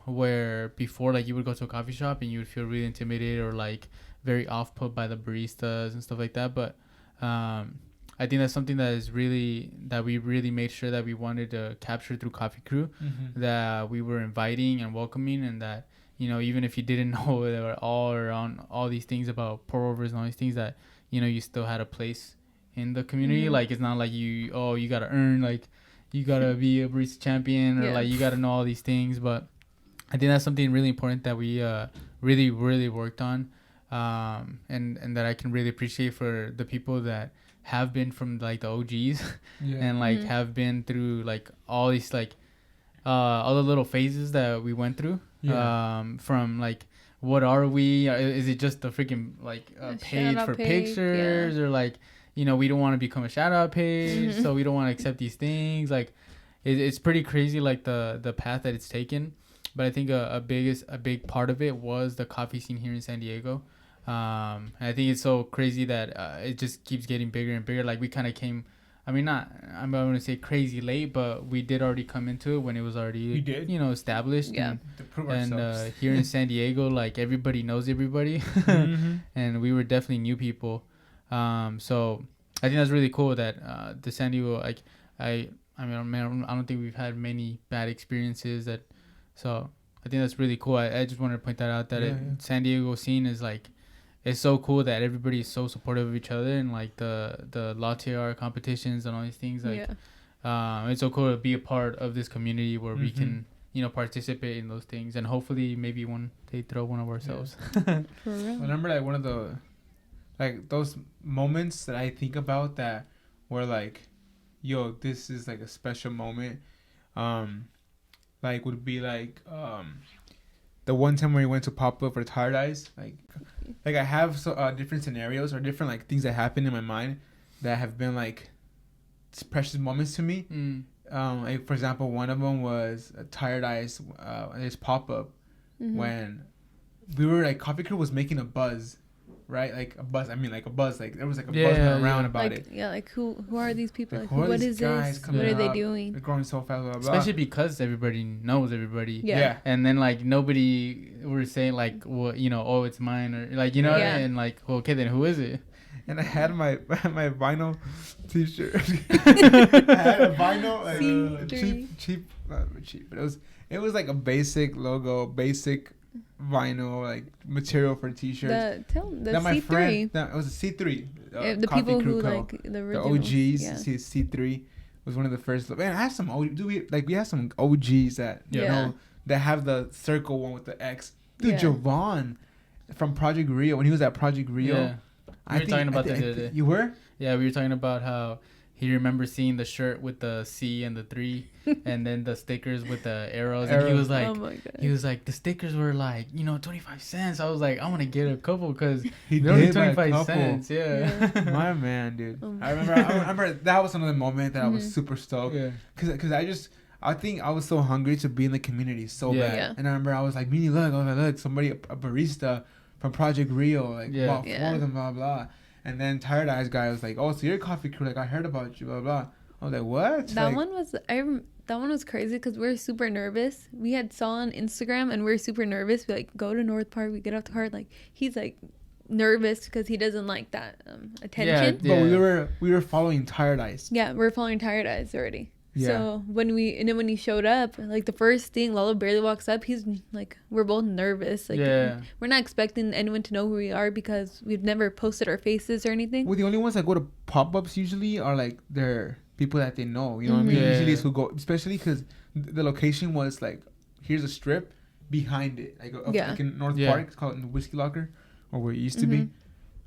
Speaker 3: where before like you would go to a coffee shop and you would feel really intimidated or like very off put by the baristas and stuff like that. But I think that's something that we really made sure that we wanted to capture through Coffee Crew, that we were inviting and welcoming, and that you know, even if you didn't know they were all around all these things about pour overs and all these things, that, you know, you still had a place in the community.
Speaker 2: Mhm.
Speaker 3: Like, it's not like you gotta earn, like, you gotta be a barista champion, or like you gotta know all these things. But I think that's something really important that we really, really worked on, and that I can really appreciate for the people that have been from like the OGs and like have been through like all these like all the little phases that we went through. From like, what are we? Is it just the freaking like page for pictures, or like, you know, we don't want to become a shout out page, so we don't want to accept these things. Like, it's pretty crazy, like the path that it's taken. But I think a big part of it was the coffee scene here in San Diego. And I think it's so crazy that it just keeps getting bigger and bigger. Like, we kind of came, I mean, I'm going to say crazy late, but we did already come into it when it was already, you know, established.
Speaker 2: Yeah.
Speaker 3: And here in San Diego, like, everybody knows everybody. And we were definitely new people. So I think that's really cool that the San Diego, like, I don't think we've had many bad experiences so I think that's really cool. I just wanted to point that out, that San Diego scene is like, it's so cool that everybody is so supportive of each other, and like the latte art competitions and all these things. Like, it's so cool to be a part of this community where we can, you know, participate in those things, and hopefully maybe one day throw one of ourselves.
Speaker 2: For real.
Speaker 1: I remember like one of the, like, those moments that I think about that were like, yo, this is like a special moment. Like, would be like the one time where we went to pop up for Tired Eyes. Like I have different scenarios or different like things that happen in my mind that have been like precious moments to me. Like, for example, one of them was Tired Eyes, this pop up when we were like, Coffee Crew was making a buzz. Right, like a buzz. I mean, like a buzz. Like there was like a buzz going around about
Speaker 2: like,
Speaker 1: it.
Speaker 2: Yeah, like who are these people?
Speaker 1: Like,
Speaker 2: what is this? What are they doing?
Speaker 1: They're growing so fast. Blah, blah, blah.
Speaker 3: Especially because everybody knows everybody.
Speaker 2: Yeah.
Speaker 3: And then like nobody were saying like, well, you know, oh, it's mine, or like, you know, and like, well, okay, then who is it?
Speaker 1: And I had my vinyl T-shirt. I had a vinyl, like cheap, but it was like a basic logo, basic vinyl like material for T-shirts.
Speaker 2: The
Speaker 1: my
Speaker 2: C3.
Speaker 1: friend, it was a C3.
Speaker 2: The people who like the originals.
Speaker 1: The OGs. C3 was one of the first. Man, I have some we have some OGs that you know that have the circle one with the X. Dude, Javon from Project Rio, when he was at Project Rio.
Speaker 3: Yeah. We were talking about that the other day.
Speaker 1: You were?
Speaker 3: Yeah, we were talking about how he remembers seeing the shirt with the C and the 3 and then the stickers with the arrows. And he was like,
Speaker 2: oh my God.
Speaker 3: He was like, the stickers were like, you know, 25 cents. I was like, I want to get a couple because
Speaker 1: they're
Speaker 3: only 25 cents. Yeah.
Speaker 1: My man, dude. I remember that was another moment that I was super stoked.
Speaker 3: Yeah.
Speaker 1: Cause I think I was so hungry to be in the community so bad.
Speaker 2: Yeah.
Speaker 1: And I remember I was like, Mini, look, somebody, a barista from Project Rio, like, about 4 of them, blah, blah. And then Tired Eyes guy was like, oh, so you're Coffee Crew, like, I heard about you, blah, blah. I was like, what?
Speaker 2: That one was crazy because we were super nervous. We had saw on Instagram and we were super nervous. We like go to North Park, we get off the car, like he's like nervous because he doesn't like that attention.
Speaker 1: Yeah. But we were following Tired Eyes.
Speaker 2: Yeah, we're following Tired Eyes already.
Speaker 1: Yeah.
Speaker 2: So when he showed up, like the first thing, Lalo barely walks up. He's like, we're both nervous. Like, we're not expecting anyone to know who we are because we've never posted our faces or anything.
Speaker 1: Well, the only ones that go to pop-ups usually are like they're people that they know. You know what I mean?
Speaker 3: Yeah.
Speaker 1: Usually it's who go, especially because the location was like, here's a strip behind it, like in North Park. It's called the Whiskey Locker, or where it used to be.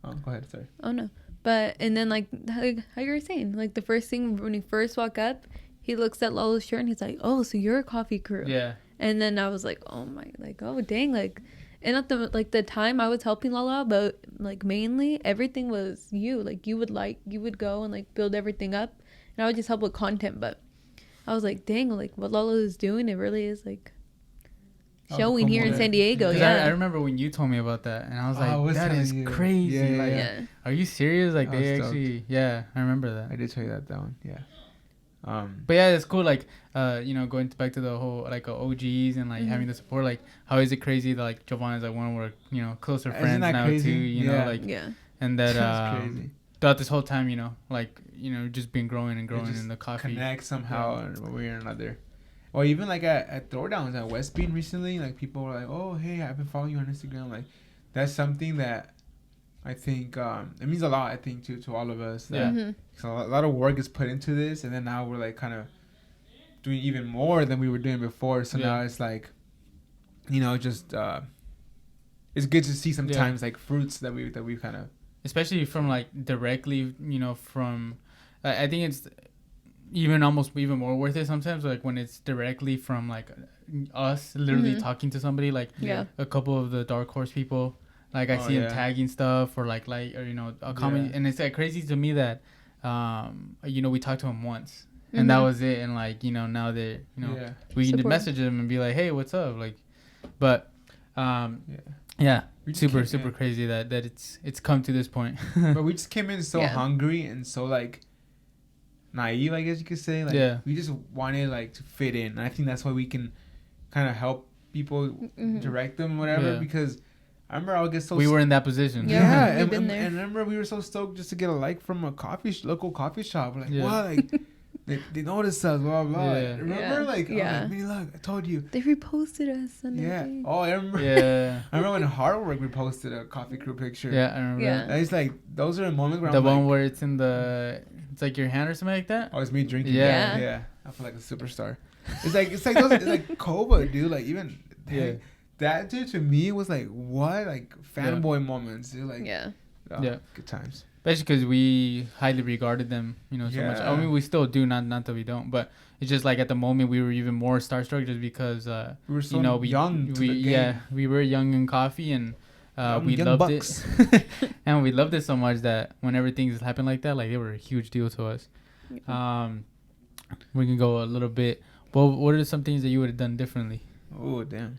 Speaker 1: Oh, go ahead. Sorry.
Speaker 2: Oh no, and then like how you were saying, like the first thing when he first walk up. He looks at Lalo's shirt and he's like, oh, so you're a Coffee Crew. Yeah. And then I was like, oh my, like, oh dang, like, and at the time I was helping Lalo out, but like mainly everything was you. Like you would go and like build everything up, and I would just help with content. But I was like, dang, like what Lalo is doing, it really is like showing here in San Diego.
Speaker 3: Yeah. I remember when you told me about that, and I was like, that is crazy. Yeah. Are you serious? Like they actually, I remember that.
Speaker 1: I did tell you that one. Yeah.
Speaker 3: But yeah, it's cool. Like, you know, going back to the whole like OGs and like having the support. Like, how is it crazy that like Javon is like one of our closer friends now
Speaker 1: crazy?
Speaker 3: too. You know, like and that
Speaker 1: crazy.
Speaker 3: Throughout this whole time, just been growing and growing in the coffee.
Speaker 1: Connect somehow in one way or another. or even like at throwdowns at West Bean recently, like people were like, "Oh, hey, I've been following you on Instagram." Like, that's something that I think it means a lot. I think to all of us. That,
Speaker 2: Mm-hmm.
Speaker 1: so a lot of work is put into this, and then now we're like kind of doing even more than we were doing before. So now it's like, just it's good to see sometimes like fruits that we kind of,
Speaker 3: especially from like directly, from I think it's even almost even more worth it sometimes, like when it's directly from like us literally talking to somebody, like a couple of the Dark Horse people, like I see them tagging stuff or like or a comment, and it's like crazy to me that we talked to them once and that was it, and like now that we can message them and be like, hey, what's up, like, but super crazy that it's come to this point.
Speaker 1: But we just came in so hungry and so like naive, I guess you could say. Like, we just wanted like to fit in, and I think that's why we can kind of help people, direct them, whatever. Because I remember I would get so
Speaker 3: we were in that position.
Speaker 1: And I remember we were so stoked just to get a like from a local coffee shop. We're like, what? Like, they noticed us, blah blah. Like, remember, like, look, I told you.
Speaker 2: They reposted us. On
Speaker 1: the Oh, I remember. I remember when Hard Work reposted a coffee crew picture.
Speaker 3: Yeah, I remember.
Speaker 1: And it's like those are the moments where
Speaker 3: the one where it's in it's like your hand or something like that.
Speaker 1: Oh, it's me drinking.
Speaker 2: Yeah.
Speaker 1: I feel like a superstar. It's like it's like Koba, dude. Like even that dude to me was like what, like fanboy moments. Dude, like good times.
Speaker 3: Especially because we highly regarded them, so much. I mean, we still do, not that we don't, but it's just like at the moment we were even more starstruck just because
Speaker 1: we were so young.
Speaker 3: We were young in coffee, and we loved it, and we loved it so much that whenever things happen like that, like they were a huge deal to us. We can go a little bit. Well, what are some things that you would have done differently?
Speaker 1: Oh damn!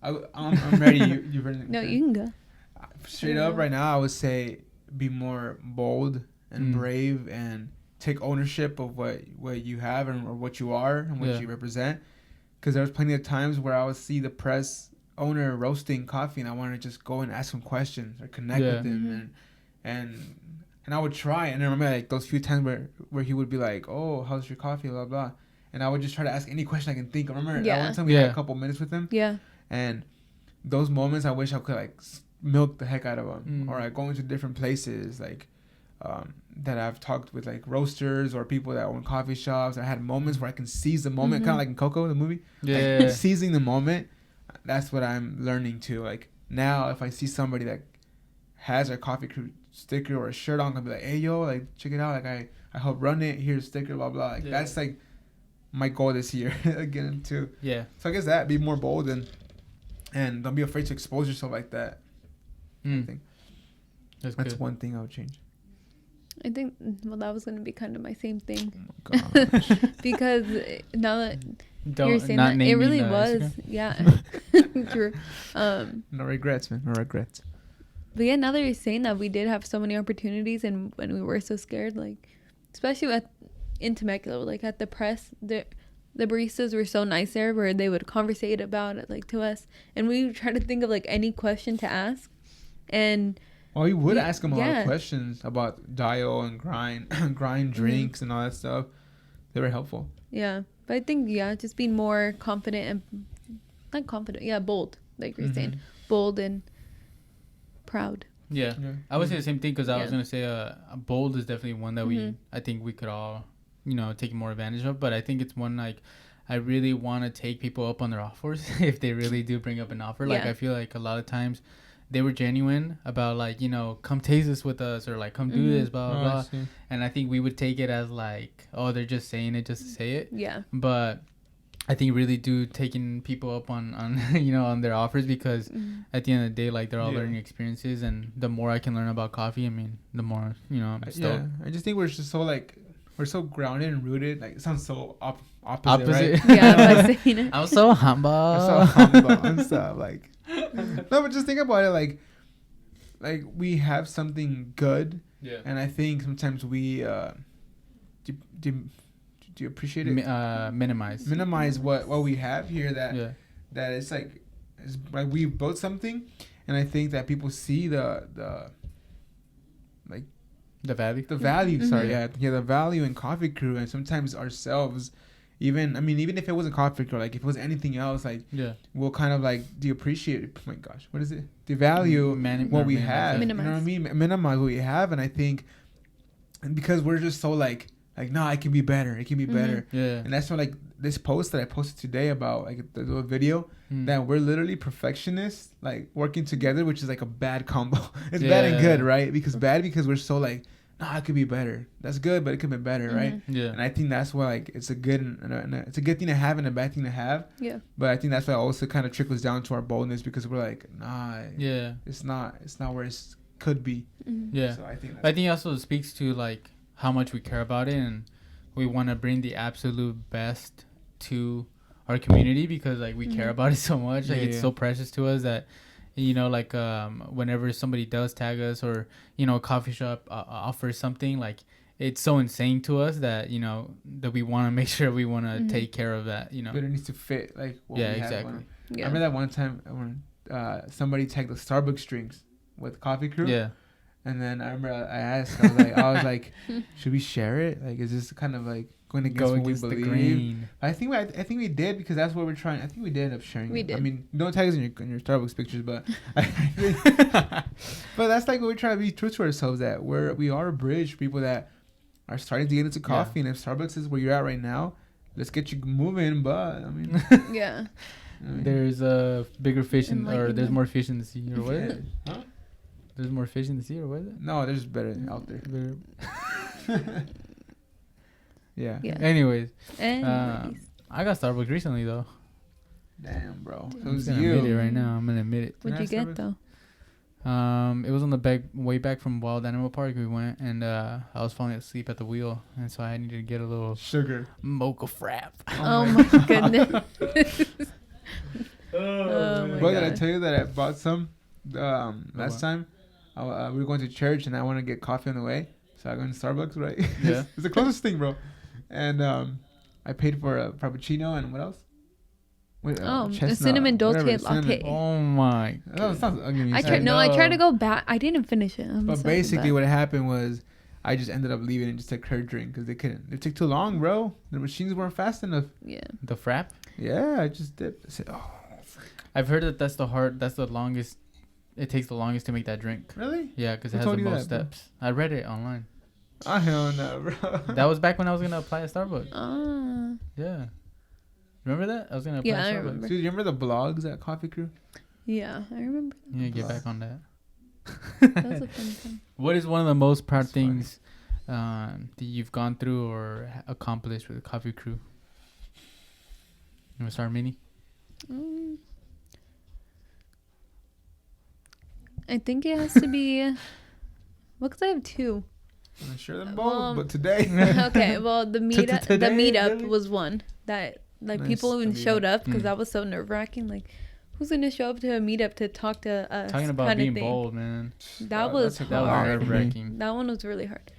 Speaker 1: I'm ready. You ready?
Speaker 2: No, you can go.
Speaker 1: Straight up right now, I would say be more bold and brave and take ownership of what you have and or what you are and what you represent. Because there was plenty of times where I would see the press owner roasting coffee and I wanted to just go and ask him questions or connect with him and I would try. And I remember like those few times where he would be like, "Oh, how's your coffee?" Blah blah. And I would just try to ask any question I can think. I remember that one time we had a couple minutes with him. Yeah. And those moments, I wish I could like milk the heck out of them, or like going to different places like that I've talked with like roasters or people that own coffee shops. I had moments where I can seize the moment, kind of like in Coco the movie, like seizing the moment. That's what I'm learning to. Like now, if I see somebody that has a coffee crew sticker or a shirt on, I'll be like, "Hey yo, like check it out! Like I help run it. Here's a sticker, blah blah." Like that's like my goal this year again too. Yeah. So I guess that be more bold and don't be afraid to expose yourself like that. I think that's one thing I would change.
Speaker 2: I think that was going to be kind of my same thing.
Speaker 1: Oh my gosh.
Speaker 2: Because now that you're saying that, it really was. True.
Speaker 1: No regrets, man. No regrets.
Speaker 2: But yeah, now that you're saying that, we did have so many opportunities, and when we were so scared, like especially in Temecula, like at the press, the baristas were so nice there, where they would conversate about it like to us, and we would try to think of like any question to ask. And
Speaker 1: you would ask them a lot of questions about dial and grind drinks and all that stuff. They were helpful.
Speaker 2: Yeah, but I think just being more confident and not confident, bold, like you're saying, bold and proud.
Speaker 3: Yeah. I would say the same thing because I was gonna say bold is definitely one that I think we could all take more advantage of. But I think it's one like I really want to take people up on their offers if they really do bring up an offer. Like I feel like a lot of times they were genuine about like, come taste this with us or like come do this, blah, blah, blah. And I think we would take it as like, oh, they're just saying it just to say it. Yeah. But I think really do taking people up on on their offers because at the end of the day, like they're all learning experiences, and the more I can learn about coffee, I mean, the more, I'm stoked. Yeah.
Speaker 1: I just think we're just so like, we're so grounded and rooted. Like it sounds so opposite. Right?
Speaker 2: Yeah,
Speaker 3: I'm so humble.
Speaker 1: And stuff like. No, but just think about it. Like we have something good. Yeah. And I think sometimes we do you appreciate it? Minimize what we have here. That it's like we built something, and I think that people see the
Speaker 3: The value.
Speaker 1: The value,
Speaker 2: Mhm.
Speaker 1: sorry, yeah, the value in Coffee Crew, and sometimes ourselves, even if it wasn't Coffee Crew, like if it was anything else, like
Speaker 3: Yeah.
Speaker 1: we'll kind of like depreciate. Oh my gosh, what is it? Devalue what we have. You know what I mean? Minimize what we have, and I think, and because we're just so like no, I can be better. It can be better.
Speaker 3: Yeah.
Speaker 1: And that's why like this post that I posted today about like the little video that we're literally perfectionists, like working together, which is like a bad combo. It's bad and good, right? Because we're so like, no, it could be better. That's good, but it could be better, right?
Speaker 3: Yeah.
Speaker 1: And I think that's why like it's a good it's a good thing to have and a bad thing to have.
Speaker 2: Yeah.
Speaker 1: But I think that's why it also kind of trickles down to our boldness, because we're like, nah,
Speaker 3: Yeah.
Speaker 1: it's not where it could be.
Speaker 3: Yeah.
Speaker 1: So I think
Speaker 3: I think it also speaks to like how much we care about it, and we want to bring the absolute best to our community, because like we care about it so much. Like it's so precious to us that, you know, like whenever somebody does tag us, or you know, a coffee shop offers something, like it's so insane to us that, you know, that we want to make sure we want to take care of that, you know.
Speaker 1: But it needs to fit like what we have
Speaker 3: exactly.
Speaker 1: on.
Speaker 2: Yeah.
Speaker 1: I remember that one time when somebody tagged the Starbucks drinks with Coffee Crew.
Speaker 3: Yeah.
Speaker 1: And then I remember I asked, I was like, should we share it? Like, is this kind of like going against what we believe?
Speaker 3: The grain.
Speaker 1: I think we did, because that's what we're trying. I think we did end up sharing.
Speaker 2: We
Speaker 1: it.
Speaker 2: did.
Speaker 1: I mean, don't tag us in your Starbucks pictures, but but that's like what we're trying to be true to ourselves, that we are a bridge for people that are starting to get into coffee, and if Starbucks is where you're at right now, let's get you moving. But I mean,
Speaker 2: Yeah.
Speaker 3: There's a bigger fish in, or there's more fish in the sea, or what is it?
Speaker 1: Huh?
Speaker 3: There's more fish in the sea, or what is it?
Speaker 1: No, there's better out there. Yeah.
Speaker 2: Yeah.
Speaker 3: Anyways,
Speaker 2: Anyways.
Speaker 3: I got Starbucks recently though.
Speaker 1: Damn, bro. So
Speaker 3: I'm
Speaker 1: it was
Speaker 3: gonna admit it
Speaker 1: you.
Speaker 3: right now. I'm gonna admit it.
Speaker 2: What'd you get though?
Speaker 3: It was on the way back from Wild Animal Park. We went, and I was falling asleep at the wheel, and so I needed to get a little
Speaker 1: Sugar.
Speaker 3: mocha frap.
Speaker 2: Oh my goodness. Oh my
Speaker 1: Bro, did I
Speaker 2: God.
Speaker 1: tell you that I bought some last time? We were going to church, and I want to get coffee on the way, so I go to Starbucks, right?
Speaker 3: Yeah.
Speaker 1: It's the closest thing, bro. And I paid for a frappuccino, and what else? Wait,
Speaker 2: a
Speaker 1: chestnut,
Speaker 2: cinnamon dolce
Speaker 1: whatever,
Speaker 2: latte.
Speaker 3: Oh my!
Speaker 1: No, it sounds ugly.
Speaker 2: I tried to go back. I didn't finish it.
Speaker 1: But basically, what happened was, I just ended up leaving and just took her drink because they couldn't. It took too long, bro. The machines weren't fast enough.
Speaker 2: Yeah.
Speaker 3: The frap?
Speaker 1: Yeah, I just did. I said, oh,
Speaker 3: I've heard that that's the longest. It takes the longest to make that drink.
Speaker 1: really?
Speaker 3: Yeah, because
Speaker 1: Who
Speaker 3: it has the
Speaker 1: told you
Speaker 3: most
Speaker 1: that, bro?
Speaker 3: steps. I read it online.
Speaker 1: Oh, hell no, bro.
Speaker 3: That was back when I was gonna apply at Starbucks.
Speaker 2: Ah.
Speaker 3: Yeah. Remember that? I was gonna apply
Speaker 2: Yeah,
Speaker 3: at
Speaker 2: I
Speaker 3: Starbucks.
Speaker 2: remember.
Speaker 1: Dude, you remember the blogs at Coffee Crew?
Speaker 2: Yeah, I remember.
Speaker 3: You need to get back on that.
Speaker 2: That was a fun time.
Speaker 3: What is one of the most proud
Speaker 1: That's funny.
Speaker 3: things that you've gone through or accomplished with the Coffee Crew? You want to start, Minnie?
Speaker 2: I think it has to be. Well, because I have two.
Speaker 1: I'm not sure them
Speaker 2: Well,
Speaker 1: both, but today.
Speaker 2: Okay, well, the meetup
Speaker 3: really?
Speaker 2: was one that like
Speaker 1: Nice,
Speaker 2: people even
Speaker 1: the
Speaker 2: showed
Speaker 1: meetup.
Speaker 2: up because that was so nerve wracking. Like, who's gonna show up to a meetup to talk to us?
Speaker 3: Talking about
Speaker 2: kinda
Speaker 3: being
Speaker 2: thing.
Speaker 3: bold, man.
Speaker 2: That was
Speaker 1: took a
Speaker 3: That was
Speaker 1: while
Speaker 2: hard.
Speaker 1: for me.
Speaker 3: nerve-wracking.
Speaker 2: That one was really hard,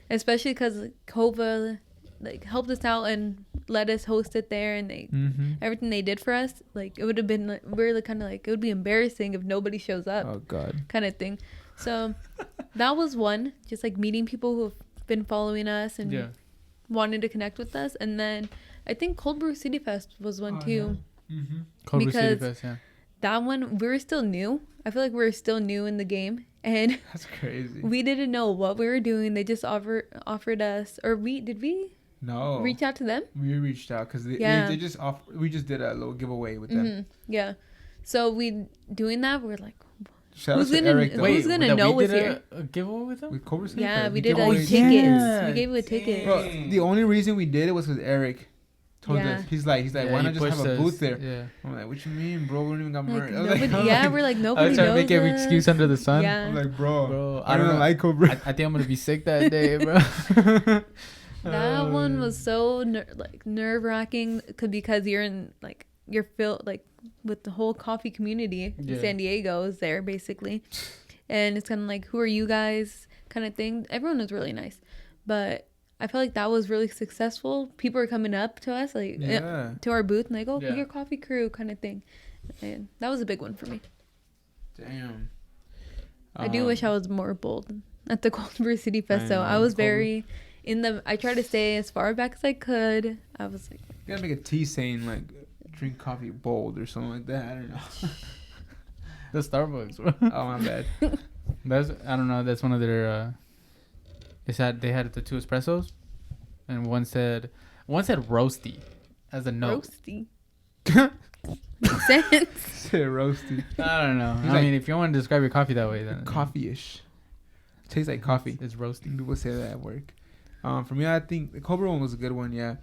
Speaker 2: especially because Kova like helped us out and let us host it there, and they
Speaker 1: Mm-hmm.
Speaker 2: everything they did for us. Like, it would have been like, really kind of like, it would be embarrassing if nobody shows up,
Speaker 1: Oh God.
Speaker 2: kind of thing. So that was one, just like meeting people who have been following us and
Speaker 3: Yeah.
Speaker 2: wanted to connect with us. And then I think Cold Brew City Fest was one too.
Speaker 1: Mm-hmm.
Speaker 3: Cold Brew City
Speaker 2: Because-
Speaker 3: Fest, yeah.
Speaker 2: That one, we were still new. I feel like we were still new in the game, and
Speaker 1: That's crazy.
Speaker 2: we didn't know what we were doing. They just offered us, or did we
Speaker 1: No.
Speaker 2: reach out to them?
Speaker 1: We reached out because
Speaker 2: Yeah.
Speaker 1: they just we just did a little giveaway with them.
Speaker 2: Hmm. Yeah. So we doing that. We're like,
Speaker 1: Shout
Speaker 2: Who's
Speaker 1: out to
Speaker 2: gonna-
Speaker 1: Eric though.
Speaker 2: Who's gonna
Speaker 3: that
Speaker 2: know
Speaker 3: we
Speaker 2: was
Speaker 3: did
Speaker 2: here?
Speaker 3: a giveaway with them?
Speaker 1: With Cobra City
Speaker 2: yeah,
Speaker 1: Fest,
Speaker 2: we did
Speaker 1: gave
Speaker 2: like
Speaker 1: away
Speaker 2: tickets.
Speaker 3: yeah.
Speaker 2: We gave a ticket.
Speaker 1: Bro, the only reason we did it was because Eric told
Speaker 2: Yeah.
Speaker 1: us. He's like,
Speaker 3: Yeah,
Speaker 1: why
Speaker 3: he
Speaker 1: not just have
Speaker 3: pushed
Speaker 1: a
Speaker 3: us.
Speaker 1: booth there?
Speaker 3: Yeah.
Speaker 1: I'm like, what you mean, bro? We don't even got
Speaker 2: Like,
Speaker 1: merch.
Speaker 2: nobody,
Speaker 1: I'm
Speaker 2: yeah,
Speaker 1: like,
Speaker 2: we're like
Speaker 3: I
Speaker 2: nobody
Speaker 3: was trying to
Speaker 2: knows
Speaker 3: make every
Speaker 2: us.
Speaker 3: excuse under the sun.
Speaker 2: Yeah.
Speaker 1: I'm like, bro,
Speaker 3: Bro,
Speaker 1: I don't know. Like Cobra.
Speaker 3: I think I'm gonna be sick that day, bro.
Speaker 2: That one was so nerve wracking because you're in like you're filled like with the whole coffee community.
Speaker 3: Yeah.
Speaker 2: San Diego is there basically, and it's kind of like, who are you guys kind of thing. Everyone was really nice, but I feel like that was really successful. People are coming up to us like
Speaker 1: Yeah.
Speaker 2: to our booth and like, oh,
Speaker 3: Yeah.
Speaker 2: your Coffee Crew kind of thing, and that was a big one for me.
Speaker 1: Damn.
Speaker 2: I do wish I was more bold at the Culver City Festo.
Speaker 1: know,
Speaker 2: I was
Speaker 1: Culver.
Speaker 2: very I tried to stay as far back as I could. I was like,
Speaker 1: You gotta make a tea saying like drink coffee bold or something like that. I don't know.
Speaker 3: The Starbucks, bro.
Speaker 1: Oh, my bad.
Speaker 3: That's I don't know. That's one of their. They had the 2 espressos, and one said roasty, as a note.
Speaker 2: roasty. Makes sense.
Speaker 1: Say roasty.
Speaker 3: I don't know.
Speaker 1: He's
Speaker 3: I
Speaker 1: like-
Speaker 3: mean, if you want to describe your coffee that way, then
Speaker 1: Coffee-ish. Tastes like coffee.
Speaker 3: It's roasty.
Speaker 1: People say that at work. For me, I think the Cobra one was a good one, yeah.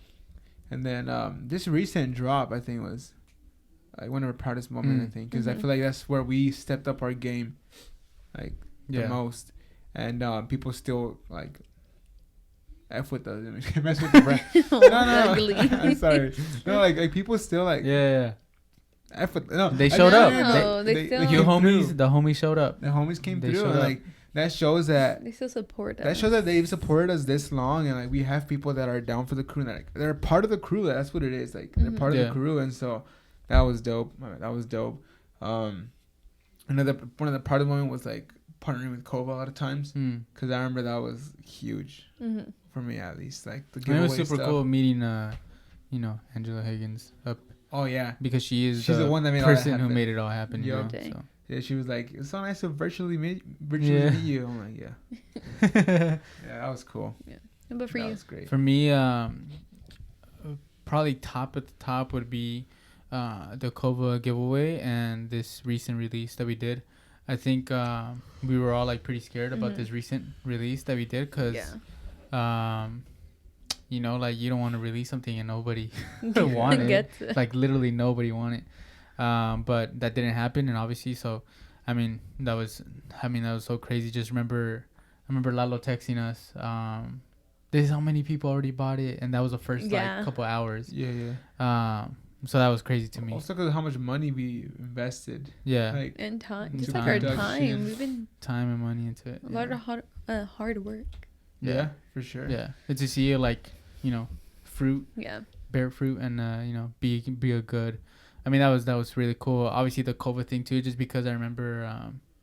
Speaker 1: And then this recent drop, I think, was like one of our proudest moments, I think, because I feel like that's where we stepped up our game, like the most, and people still like f with us, mess with the brand.
Speaker 2: Ugly.
Speaker 1: I'm sorry. No, like people still like
Speaker 3: Yeah.
Speaker 1: f with. No,
Speaker 3: They showed up.
Speaker 2: No, they still-
Speaker 1: came
Speaker 3: Your
Speaker 1: through.
Speaker 3: the homies showed up.
Speaker 1: The homies came
Speaker 3: They
Speaker 1: through,
Speaker 3: showed
Speaker 1: and
Speaker 3: up.
Speaker 1: like that shows that.
Speaker 2: They still support us.
Speaker 1: That shows that they've supported us this long, and like we have people that are down for the crew. And like, they're part of the crew. That's what it is. Like they're part of the crew, and so that was dope. That was dope. Another one of the part of the moment was like partnering with Kova a lot of times, because I remember that was huge for me, at least. Like the
Speaker 3: It
Speaker 1: giveaway
Speaker 3: was super
Speaker 1: stuff.
Speaker 3: cool meeting Angela Higgins up,
Speaker 1: Oh yeah,
Speaker 3: because she's
Speaker 1: the one that made all that
Speaker 3: person who
Speaker 1: happen.
Speaker 3: made it all happen. You
Speaker 1: Yo.
Speaker 3: know,
Speaker 2: Dang.
Speaker 3: so.
Speaker 1: Yeah, she was like, "It's so nice to virtually meet
Speaker 3: Yeah.
Speaker 1: you." I'm like, yeah, that was cool.
Speaker 2: But for
Speaker 1: that
Speaker 2: you,
Speaker 1: was great.
Speaker 3: For me, probably top at the top would be the Kova giveaway and this recent release that we did. I think we were all like pretty scared about this recent release that we did, because you know, like you don't want to release something and nobody want it.
Speaker 2: Gets it.
Speaker 3: Like literally nobody want it. But that didn't happen, and obviously, so I mean that was so crazy. Just I remember Lalo texting us, this is how many people already bought it, and that was the first like couple hours.
Speaker 1: Yeah.
Speaker 3: So that was crazy to me.
Speaker 1: Also, because of how much money we invested.
Speaker 3: Yeah,
Speaker 1: Like,
Speaker 2: And time,
Speaker 3: And
Speaker 2: just
Speaker 3: time.
Speaker 2: like our
Speaker 1: Production.
Speaker 2: time. We've been
Speaker 3: time and money into it.
Speaker 2: a lot of hard work.
Speaker 1: yeah, for sure.
Speaker 3: Yeah, it's to see it like, you know, fruit,
Speaker 2: Yeah.
Speaker 3: bear fruit, and you know, be a good. I mean, that was really cool. Obviously, the COVID thing too, just because I remember,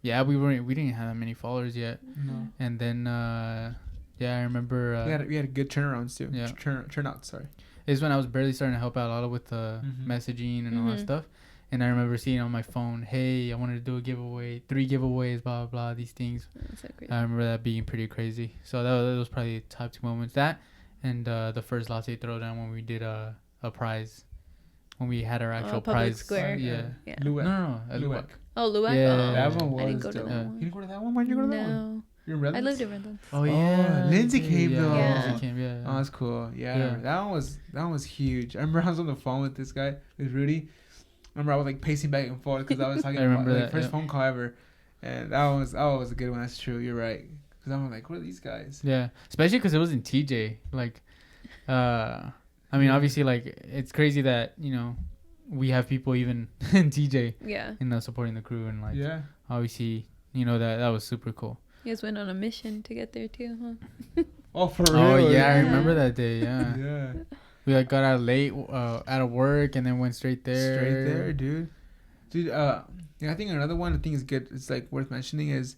Speaker 3: we didn't have that many followers yet,
Speaker 1: No.
Speaker 3: and then I remember
Speaker 1: We had good turnarounds too.
Speaker 3: Yeah.
Speaker 1: Turnouts. Sorry.
Speaker 3: is when I was barely starting to help out a lot with the messaging and all that stuff. And I remember seeing on my phone, hey, I wanted to do a giveaway, 3 giveaways, blah, blah, blah, these things.
Speaker 2: That's so crazy.
Speaker 3: I remember that being pretty crazy. So that was probably the top 2 moments. That and the first latte throwdown when we did a prize. When we had our actual
Speaker 2: Public
Speaker 3: prize.
Speaker 2: Square.
Speaker 3: Yeah.
Speaker 2: Yeah.
Speaker 1: Luwak.
Speaker 3: No, at
Speaker 1: Luwak.
Speaker 3: Luwak.
Speaker 2: Oh, Luwak?
Speaker 3: Yeah.
Speaker 2: Oh,
Speaker 1: That one
Speaker 2: I didn't
Speaker 1: was
Speaker 2: go to
Speaker 1: dope.
Speaker 2: that
Speaker 3: Yeah.
Speaker 2: one.
Speaker 1: You didn't go to that one? Why'd you go to that one?
Speaker 2: No.
Speaker 1: You're in Redlands?
Speaker 2: I lived in Redlands.
Speaker 3: Oh, yeah.
Speaker 1: Lindsay came, though.
Speaker 2: Yeah.
Speaker 3: Lindsay came, yeah.
Speaker 1: Oh, that's cool. Yeah.
Speaker 3: Yeah.
Speaker 1: That one was huge. I remember I was on the phone with this guy, with Rudy. I remember I was like pacing back and forth because I was talking
Speaker 3: I remember
Speaker 1: about
Speaker 3: that,
Speaker 1: first
Speaker 3: yeah.
Speaker 1: phone call ever. And that was a good one. That's true. You're right. Because I'm like, what are these guys?
Speaker 3: Yeah, especially because it was in TJ. Like, I mean, obviously, like, it's crazy that, you know, we have people even in TJ,
Speaker 2: Yeah.
Speaker 3: you know, supporting the crew. And, like,
Speaker 1: Yeah.
Speaker 3: obviously, you know, that was super cool.
Speaker 2: You guys went on a mission to get there too, huh?
Speaker 1: Oh, for real?
Speaker 3: Oh, yeah, I
Speaker 2: Yeah.
Speaker 3: remember that day, yeah.
Speaker 1: Yeah.
Speaker 3: We, like, got out late, out of work, and then went straight there.
Speaker 1: Straight there, dude. Yeah, I think another one I think is good. It's like worth mentioning is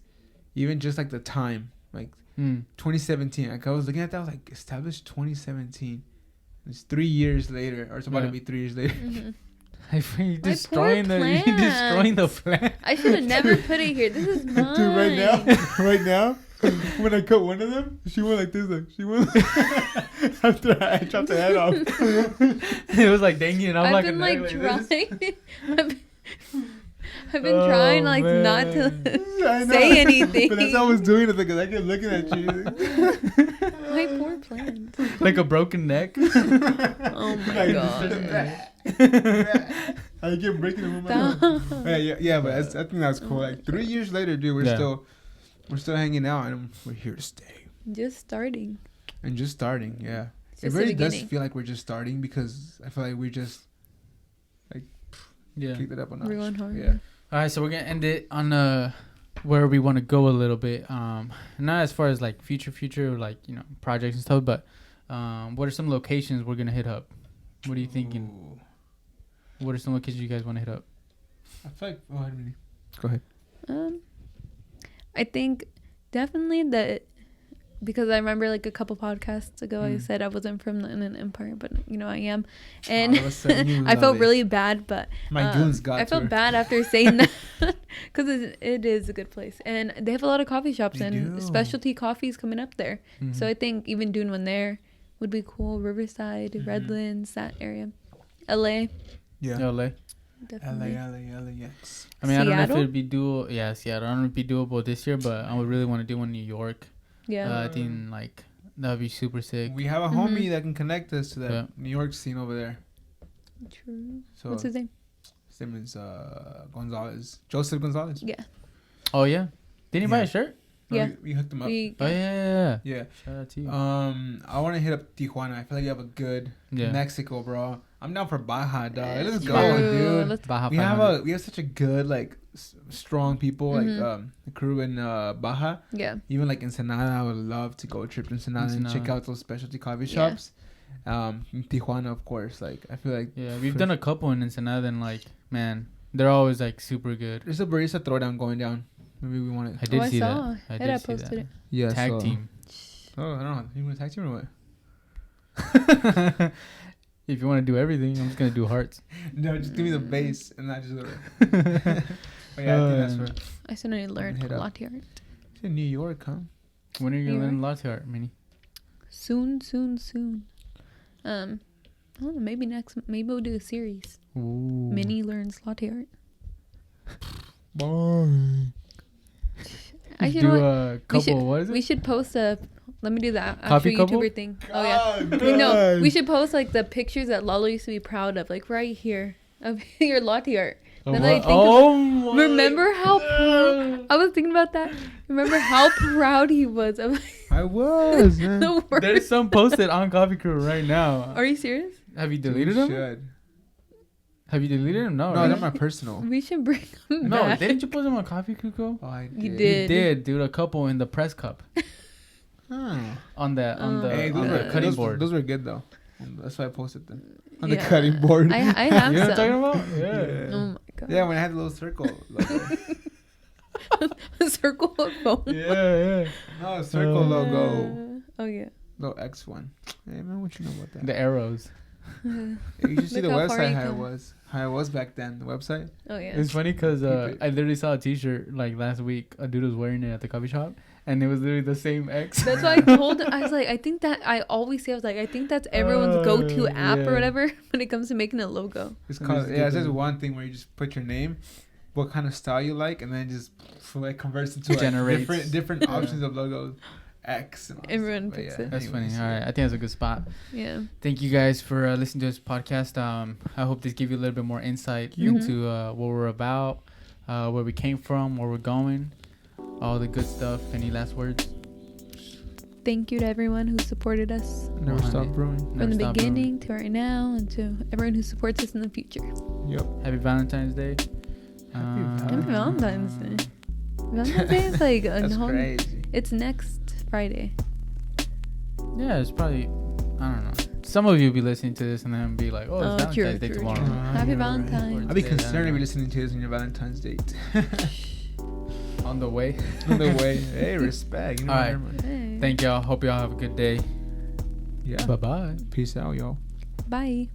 Speaker 1: even just like the time, like 2017. Like I was looking at that, I was like, established 2017. It's 3 years later, or it's about to
Speaker 3: Yeah.
Speaker 1: be 3 years later.
Speaker 2: Mm-hmm.
Speaker 3: You're destroying the plant.
Speaker 2: I should have never put it here. This is mine.
Speaker 1: Dude, right now, when I cut one of them, she went like this. Like she went after I chopped the head off.
Speaker 3: It was like dangling. And I'm
Speaker 2: I've
Speaker 3: like,
Speaker 2: been
Speaker 3: a
Speaker 2: like
Speaker 3: neck
Speaker 2: trying. I've been trying like not to
Speaker 1: I know.
Speaker 2: say anything.
Speaker 1: But that's how I was doing it because I kept looking at you.
Speaker 2: My poor plant.
Speaker 3: this. Like a broken neck.
Speaker 2: Oh my
Speaker 1: Like,
Speaker 2: god.
Speaker 1: I kept breaking them in my mouth. Yeah, but I think that's cool. Like 3 years later, dude, we're still hanging out and we're here to stay
Speaker 2: Just starting.
Speaker 1: and just starting. Yeah,
Speaker 2: It's
Speaker 1: it
Speaker 2: just the
Speaker 1: really does
Speaker 2: beginning.
Speaker 1: feel like we're just starting because I feel like we just
Speaker 3: Yeah.
Speaker 1: kicked it up a notch.
Speaker 2: We're going hard.
Speaker 1: Yeah.
Speaker 3: All right, so we're gonna end it on where we want to go a little bit. Not as far as like future like, you know, projects and stuff, but what are some locations we're gonna hit up? What are you thinking?
Speaker 1: Ooh.
Speaker 3: What are some locations you guys want to hit up?
Speaker 1: I feel like. Oh, I didn't really. Go ahead.
Speaker 2: I think definitely because I remember like a couple podcasts ago I said I wasn't from the Inland Empire, but you know I am, and
Speaker 1: All of a sudden you
Speaker 2: I felt
Speaker 1: love it.
Speaker 2: really bad, but
Speaker 1: My goons got
Speaker 2: I
Speaker 1: to
Speaker 2: felt
Speaker 1: her.
Speaker 2: bad after saying that because it is a good place, and they have a lot of coffee shops
Speaker 1: They
Speaker 2: and
Speaker 1: do.
Speaker 2: specialty coffees coming up there.
Speaker 3: Mm-hmm.
Speaker 2: So I think even doing one there would be cool. Riverside,
Speaker 1: Mm-hmm.
Speaker 2: Redlands, that area, LA,
Speaker 1: Yeah.
Speaker 3: LA.
Speaker 2: definitely.
Speaker 1: LAX.
Speaker 3: I mean, I don't know if
Speaker 2: Seattle?
Speaker 3: it'd be doable. Yeah, Seattle. I don't know if it'd be doable this year, but I would really want to do one in New York.
Speaker 2: Yeah.
Speaker 3: I think like that would be super sick.
Speaker 1: We have a homie that can connect us to that
Speaker 3: Yeah.
Speaker 1: New York scene over there.
Speaker 2: True.
Speaker 1: So
Speaker 2: What's his name?
Speaker 1: his name is Gonzalez. Joseph Gonzalez.
Speaker 2: Yeah.
Speaker 3: Oh yeah, didn't he buy
Speaker 1: Yeah.
Speaker 3: a shirt?
Speaker 1: No,
Speaker 2: Yeah.
Speaker 1: we hooked him up.
Speaker 2: We,
Speaker 3: Oh yeah.
Speaker 1: Yeah.
Speaker 3: Shout out to you.
Speaker 1: I want to hit up Tijuana. I feel like you have a good
Speaker 3: Yeah.
Speaker 1: Mexico, bro. I'm down for Baja, dog. Let's
Speaker 2: True.
Speaker 1: go, dude.
Speaker 2: Let's-
Speaker 3: Baja
Speaker 1: We
Speaker 3: 500.
Speaker 1: have such a good like strong people like
Speaker 2: Mhm.
Speaker 1: the crew in Baja.
Speaker 2: yeah.
Speaker 1: Even like Ensenada, I would love to go a trip to Ensenada and check
Speaker 3: Ensenada.
Speaker 1: out those specialty coffee
Speaker 2: Yeah.
Speaker 1: shops. In Tijuana, of course. Like I feel like
Speaker 3: Yeah, we've done a couple in Ensenada, and like, man, they're always like super good.
Speaker 1: there's a barista throwdown going down. Maybe we want
Speaker 3: I
Speaker 1: it.
Speaker 3: did
Speaker 2: I
Speaker 3: see
Speaker 2: saw.
Speaker 3: that. I
Speaker 2: Ed
Speaker 3: did
Speaker 2: had
Speaker 3: see
Speaker 2: posted
Speaker 3: that.
Speaker 2: it.
Speaker 1: Yeah,
Speaker 3: Tag
Speaker 1: so-
Speaker 3: team.
Speaker 1: Oh, I don't know. You want to tag team or what?
Speaker 3: If you want to do everything, I'm just gonna do hearts.
Speaker 1: No, just give me the base and not just. But yeah, I think that's where.
Speaker 2: I still need to learn
Speaker 1: Hit up.
Speaker 2: latte art.
Speaker 1: It's in New York, huh?
Speaker 3: When are you gonna
Speaker 2: New
Speaker 3: learn latte art, Minnie?
Speaker 2: Soon. I don't know. Maybe we'll do a series.
Speaker 3: Ooh.
Speaker 2: Minnie learns latte art.
Speaker 1: Bye.
Speaker 2: I should.
Speaker 3: do
Speaker 2: What?
Speaker 3: a couple. What is it?
Speaker 2: We should post a. Let me do that after
Speaker 3: Coffee couple?
Speaker 2: YouTuber thing. Oh yeah. No, we should post like the pictures that Lalo used to be proud of, like right here of your latte art. Then I think of- remember how I was thinking about that. Remember how proud he was of
Speaker 1: I was. Man.
Speaker 2: the work.
Speaker 3: There's some posted on Coffee Crew right now.
Speaker 2: Are you serious?
Speaker 3: Have you
Speaker 1: Dude,
Speaker 3: deleted
Speaker 1: we
Speaker 3: them?
Speaker 1: should.
Speaker 3: Have you deleted them? No.
Speaker 1: No,
Speaker 3: right?
Speaker 1: they're my personal.
Speaker 2: We should bring him
Speaker 3: No,
Speaker 2: back.
Speaker 3: didn't you post them on Coffee Crew?
Speaker 1: Oh, I did.
Speaker 2: You
Speaker 3: You
Speaker 2: did.
Speaker 3: did, dude. A couple in the press cup
Speaker 1: Huh.
Speaker 3: on the
Speaker 1: Hey,
Speaker 3: on the cutting board.
Speaker 1: Those were good though. That's why I posted them on the
Speaker 2: Yeah.
Speaker 1: cutting board.
Speaker 2: I have
Speaker 3: You know what I'm
Speaker 2: some.
Speaker 3: talking about? Yeah.
Speaker 2: Oh my god.
Speaker 1: Yeah, when I had the little circle. Logo.
Speaker 2: Circle of phone.
Speaker 3: Yeah.
Speaker 1: No, circle logo.
Speaker 2: Oh yeah.
Speaker 1: Little X one. Hey man, what you know about that?
Speaker 3: The arrows.
Speaker 1: You should see
Speaker 2: Look
Speaker 1: the
Speaker 2: how far
Speaker 1: website
Speaker 2: you
Speaker 1: how it
Speaker 2: come.
Speaker 1: was. How it was back then. The website.
Speaker 2: Oh yeah.
Speaker 3: It's funny because
Speaker 1: Keep it.
Speaker 3: I literally saw a T-shirt like last week. A dude was wearing it at the coffee shop, and it was literally the same X.
Speaker 2: That's why I told I was like, I think that I always say I was like, I think that's everyone's go-to app
Speaker 3: yeah.
Speaker 2: or whatever when it comes to making a logo.
Speaker 1: It's
Speaker 3: And
Speaker 1: called
Speaker 3: it's
Speaker 1: yeah. It's just
Speaker 3: different.
Speaker 1: one thing where you just put your name, what kind of style you like, and then just like converts into like
Speaker 3: Generates.
Speaker 1: different
Speaker 3: Yeah.
Speaker 1: options of logos. X. And all
Speaker 2: Everyone
Speaker 1: that stuff.
Speaker 2: picks
Speaker 1: But
Speaker 2: it.
Speaker 3: That's funny.
Speaker 1: anyways,
Speaker 3: All right, I think that's a good spot.
Speaker 2: Yeah.
Speaker 3: Thank you guys for listening to this podcast. I hope this gave you a little bit more insight into what we're about, where we came from, where we're going, all the good stuff. Any last words?
Speaker 2: Thank you to everyone who supported us
Speaker 1: Never stop
Speaker 3: 100.
Speaker 1: brewing.
Speaker 2: from
Speaker 3: Never
Speaker 2: the
Speaker 3: stop brewing.
Speaker 2: beginning to right now, and to everyone who supports us in the future.
Speaker 1: Yep.
Speaker 3: Happy Valentine's Day.
Speaker 1: Happy
Speaker 2: Happy Valentine's Day. Valentine's Day is like
Speaker 1: That's
Speaker 2: no,
Speaker 1: crazy.
Speaker 2: it's next Friday.
Speaker 3: Yeah, it's probably, I don't know. Some of you will be listening to this and then be like, oh, it's
Speaker 2: True,
Speaker 3: Valentine's Day
Speaker 2: true,
Speaker 3: tomorrow.
Speaker 2: true. Happy
Speaker 1: you're right.
Speaker 2: Valentine's.
Speaker 1: I'd be
Speaker 3: Day,
Speaker 1: concerned if
Speaker 3: I
Speaker 1: you're
Speaker 3: don't
Speaker 1: listening to this on your Valentine's date.
Speaker 3: On the way.
Speaker 1: On the way. Hey, respect. You know
Speaker 3: All right.
Speaker 1: everyone-
Speaker 2: Hey.
Speaker 3: Thank y'all. Hope y'all have a good day.
Speaker 1: Yeah.
Speaker 3: Bye-bye.
Speaker 1: Peace out, y'all.
Speaker 2: Bye.